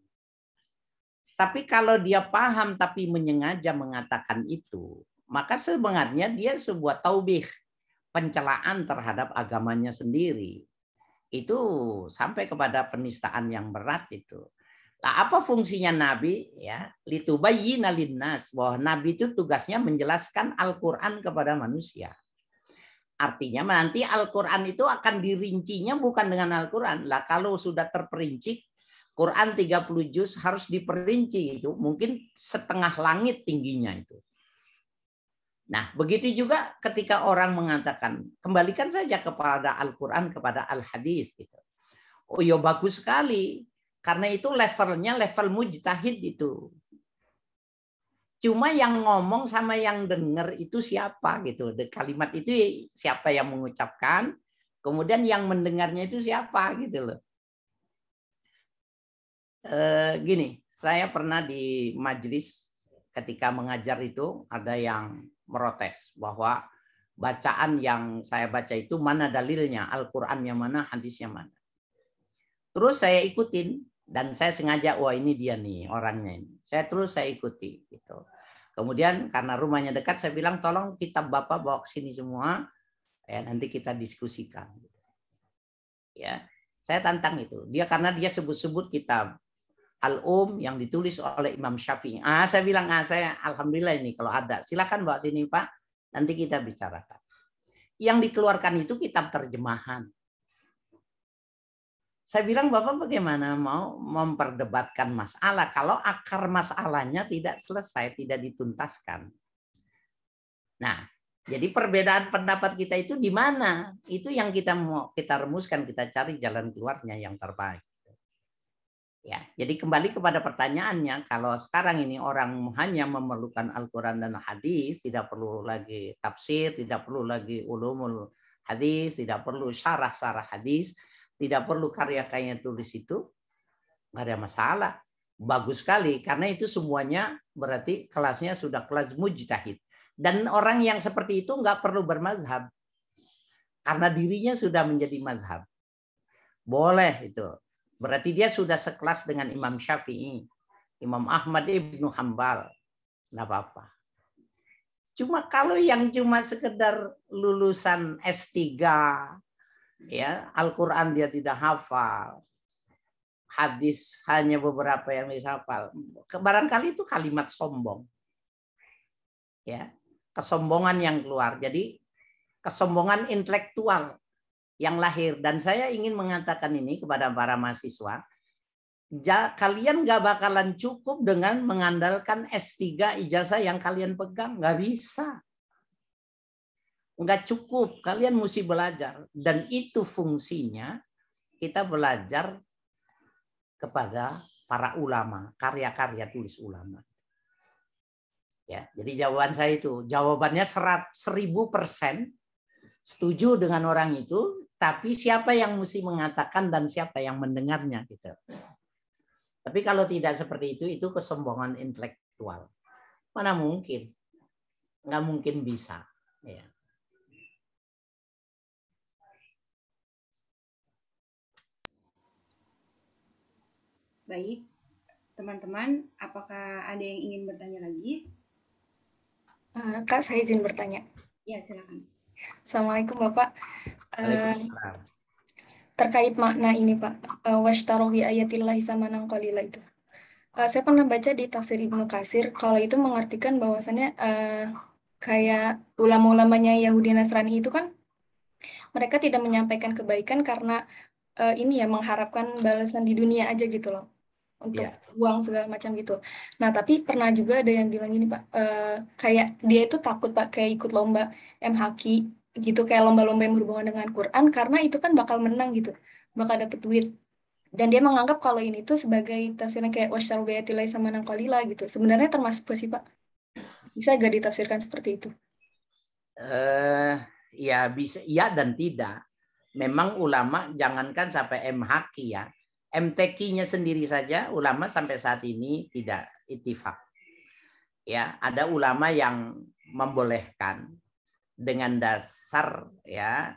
Tapi kalau dia paham tapi menyengaja mengatakan itu, maka sebenarnya dia sebuah taubih, pencelaan terhadap agamanya sendiri. Itu sampai kepada penistaan yang berat itu. Nah, apa fungsinya Nabi? Ya, litubayyina linnas, bahwa Nabi itu tugasnya menjelaskan Al-Quran kepada manusia. Artinya nanti Al-Quran itu akan dirincinya bukan dengan Al-Quran. Lah kalau sudah terperinci, Quran 30 juz harus diperinci itu. Mungkin setengah langit tingginya itu. Nah, begitu juga ketika orang mengatakan, kembalikan saja kepada Al-Quran, kepada Al-Hadis. Gitu. Oh ya bagus sekali. Karena itu levelnya level mujtahid itu. Cuma yang ngomong sama yang dengar itu siapa gitu. Kalimat itu siapa yang mengucapkan, kemudian yang mendengarnya itu siapa gitu loh. Gini, saya pernah di majelis ketika mengajar itu ada yang merotes bahwa bacaan yang saya baca itu mana dalilnya, Al-Qur'annya mana, hadisnya mana. Terus saya ikutin dan saya sengaja, wah ini dia nih orangnya ini. Saya ikuti gitu. Kemudian karena rumahnya dekat, saya bilang tolong kitab Bapak bawa ke sini semua, ya nanti kita diskusikan. Ya, saya tantang itu. Dia karena dia sebut-sebut kitab yang ditulis oleh Imam Syafi'i. Saya bilang, saya alhamdulillah ini kalau ada. Silakan bawa sini Pak, nanti kita bicarakan. Yang dikeluarkan itu kitab terjemahan. Saya bilang, Bapak bagaimana mau memperdebatkan masalah kalau akar masalahnya tidak selesai, tidak dituntaskan. Nah, jadi perbedaan pendapat kita itu di mana? Itu yang kita mau kita rumuskan, kita cari jalan keluarnya yang terbaik. Ya, jadi kembali kepada pertanyaannya, kalau sekarang ini orang hanya memerlukan Al-Quran dan hadis, tidak perlu lagi tafsir, tidak perlu lagi ulumul hadis, tidak perlu syarah-syarah hadis, tidak perlu karya-karya tulis itu, nggak ada masalah. Bagus sekali, karena itu semuanya berarti kelasnya sudah kelas mujtahid. Dan orang yang seperti itu nggak perlu bermazhab, karena dirinya sudah menjadi mazhab. Boleh itu. Berarti dia sudah sekelas dengan Imam Syafi'i, Imam Ahmad ibnu Hambal, nggak apa-apa. Cuma kalau yang cuma sekedar lulusan S3, ya Al-Quran dia tidak hafal, hadis hanya beberapa yang bisa hafal, barangkali itu kalimat sombong, ya kesombongan yang keluar. Jadi kesombongan intelektual yang lahir. Dan saya ingin mengatakan ini kepada para mahasiswa, kalian gak bakalan cukup dengan mengandalkan S3 ijazah yang kalian pegang. Gak bisa. Nggak cukup. Kalian mesti belajar. Dan itu fungsinya kita belajar kepada para ulama, karya-karya tulis ulama. Ya, jadi jawaban saya itu, jawabannya 1000% setuju dengan orang itu, tapi siapa yang mesti mengatakan dan siapa yang mendengarnya gitu. Tapi kalau tidak seperti itu kesombongan intelektual. Mana mungkin? Nggak mungkin bisa. Ya. Baik, teman-teman, apakah ada yang ingin bertanya lagi? Kak, saya izin bertanya. Ya, silakan. Assalamualaikum Bapak. Waalaikumsalam. Terkait makna ini Pak, washtaru bi ayatillahi samanan qalila itu. Saya pernah baca di tafsir Ibnu Katsir, kalau itu mengartikan bahwasannya kayak ulama-ulamanya Yahudi Nasrani itu kan mereka tidak menyampaikan kebaikan karena ini ya mengharapkan balasan di dunia aja gitu loh. Untuk uang segala macam gitu. Nah, tapi pernah juga ada yang bilang gini Pak, kayak dia itu takut Pak kayak ikut lomba MHQ gitu, kayak lomba-lomba yang berhubungan dengan Quran, karena itu kan bakal menang gitu, bakal dapet duit. Dan dia menganggap kalau ini tuh sebagai tafsirnya kayak wasytaru bi ayatillahi samanan qalila gitu. Sebenarnya termasuk ke sih Pak? Bisa gak ditafsirkan seperti itu? Ya bisa, iya dan tidak. Memang ulama jangankan sampai MHQ ya, MTQ-nya sendiri saja ulama sampai saat ini tidak ittifaq. Ya, ada ulama yang membolehkan dengan dasar ya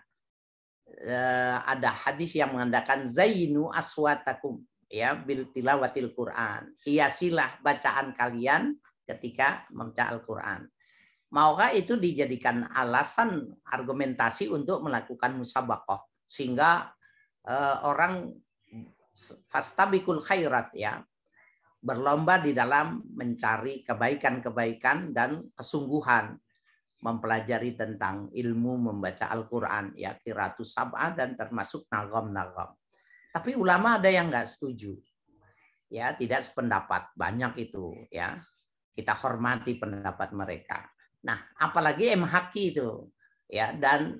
ada hadis yang mengatakan zainu aswatakum ya bil tilawatil Quran. Hiasilah bacaan kalian ketika membaca Al-Qur'an. Maukah itu dijadikan alasan argumentasi untuk melakukan musabaqah sehingga orang fastabiqul khairat ya, berlomba di dalam mencari kebaikan-kebaikan dan kesungguhan mempelajari tentang ilmu membaca Al-Qur'an ya, qiraatus sab'ah dan termasuk nagam-nagam. Tapi ulama ada yang nggak setuju. Ya, tidak sependapat, banyak itu ya. Kita hormati pendapat mereka. Nah, apalagi MHQ itu ya, dan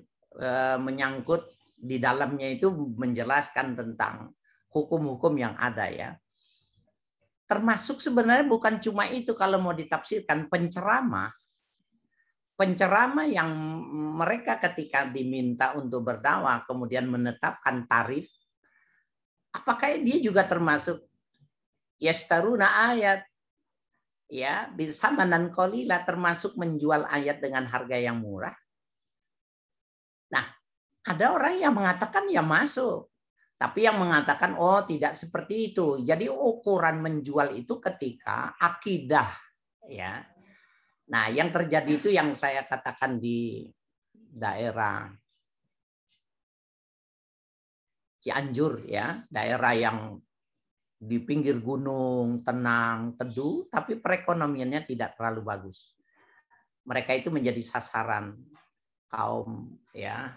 menyangkut di dalamnya itu menjelaskan tentang hukum-hukum yang ada ya. Termasuk sebenarnya bukan cuma itu kalau mau ditafsirkan, penceramah yang mereka ketika diminta untuk berdakwah kemudian menetapkan tarif, apakah dia juga termasuk yastaruna ayat ya bisamanan qalila, termasuk menjual ayat dengan harga yang murah? Nah, ada orang yang mengatakan ya masuk, tapi yang mengatakan oh tidak seperti itu. Jadi ukuran menjual itu ketika akidah ya. Nah, yang terjadi itu yang saya katakan di daerah Cianjur ya, daerah yang di pinggir gunung, tenang, teduh, tapi perekonomiannya tidak terlalu bagus. Mereka itu menjadi sasaran kaum ya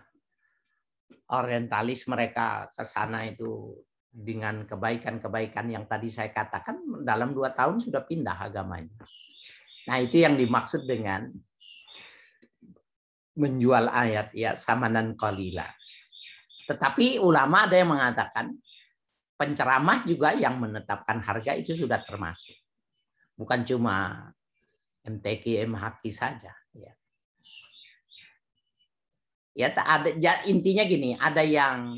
orientalis, mereka ke sana itu dengan kebaikan-kebaikan yang tadi saya katakan, dalam 2 tahun sudah pindah agamanya. Nah, itu yang dimaksud dengan menjual ayat ya samanan qalila. Tetapi ulama ada yang mengatakan penceramah juga yang menetapkan harga itu sudah termasuk. Bukan cuma MTQ, MHQ saja. Ya. Ya, intinya gini, ada yang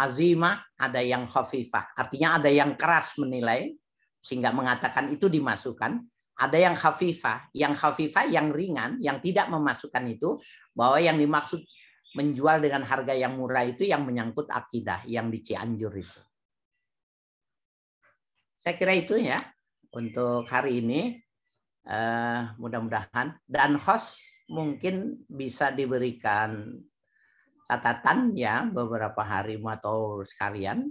azimah, ada yang khafifah. Artinya ada yang keras menilai sehingga mengatakan itu dimasukkan. Ada yang khafifah, yang ringan, yang tidak memasukkan itu, bahwa yang dimaksud menjual dengan harga yang murah itu yang menyangkut akidah, yang di Cianjur itu. Saya kira itu ya untuk hari ini. Mudah-mudahan. Dan host mungkin bisa diberikan catatan ya beberapa hari atau sekalian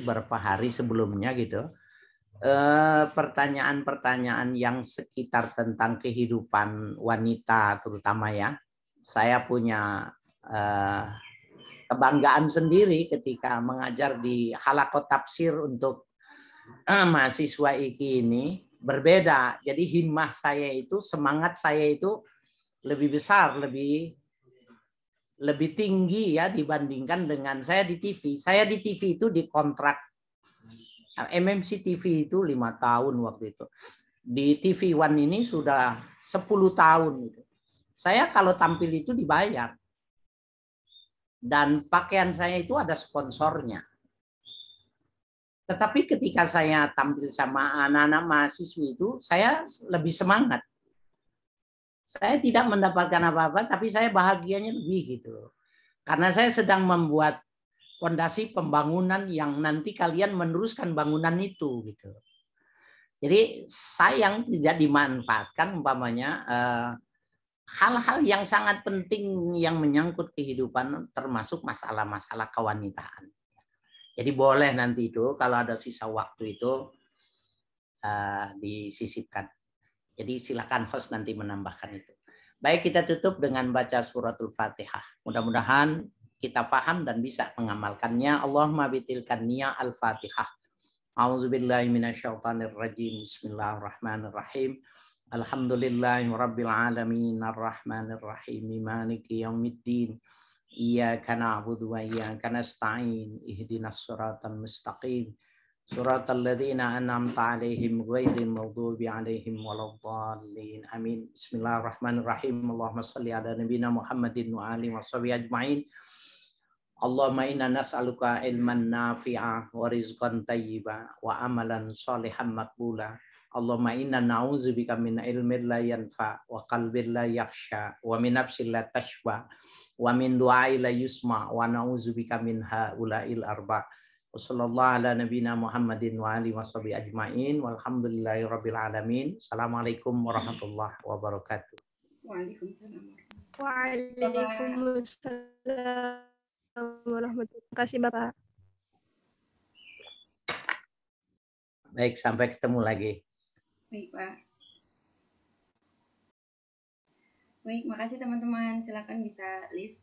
beberapa hari sebelumnya gitu. Pertanyaan-pertanyaan yang sekitar tentang kehidupan wanita terutama ya. Saya punya kebanggaan sendiri ketika mengajar di halaqah tafsir untuk mahasiswa IKI ini berbeda. Jadi himmah saya itu, semangat saya itu lebih besar, lebih tinggi ya dibandingkan dengan saya di TV. Saya di TV itu dikontrak MMC TV itu 5 tahun waktu itu. Di TV One ini sudah 10 tahun. Saya kalau tampil itu dibayar. Dan pakaian saya itu ada sponsornya. Tetapi ketika saya tampil sama anak-anak mahasiswi itu, saya lebih semangat. Saya tidak mendapatkan apa-apa, tapi saya bahagianya lebih gitu. Karena saya sedang membuat fondasi pembangunan yang nanti kalian meneruskan bangunan itu gitu. Jadi sayang tidak dimanfaatkan umpamanya hal-hal yang sangat penting yang menyangkut kehidupan, termasuk masalah-masalah kewanitaan. Jadi boleh nanti itu kalau ada sisa waktu itu disisipkan. Jadi silakan host nanti menambahkan itu. Baik, kita tutup dengan baca suratul Fatihah. Mudah-mudahan kita paham dan bisa mengamalkannya. Allahumma bitilkan niya al-Fatihah. A'udzubillahi minasyaitonirrajim. Bismillahirrahmanirrahim. Alhamdulillahi rabbil alamin arrahmanir rahim maliki yaumiddin. Iyyaka na'budu wa iyyaka nasta'in ihdinas siratal mustaqim siratal ladzina an'amta 'alaihim ghairil maghdubi 'alaihim waladdallin amin. Bismillahirrahmanirrahim. Allahumma shalli ala nabiyyina Muhammadin wa alihi washabihi ajmain. Allahumma inna nas'aluka ilman nafi'a wa rizqan thayyiba wa amalan shalihan maqbula. Allahumma inna na'udzubika min ilmin la yanfa wa qalbin la yakhsha wa min nafsin la tashba wa min du'ai la yusma wa na'udzubika min haula'il arba. Wassallallahu ala nabiyyina Muhammadin wa alihi washabihi ajmain walhamdulillahi rabbil alamin. Assalamualaikum warahmatullahi wabarakatuh. Waalaikumsalam. Waalaikumsalam warahmatullahi wabarakatuh. Terima kasih Bapak. Baik, sampai ketemu lagi. Baik, Pak. Baik, makasih teman-teman. Silakan bisa leave.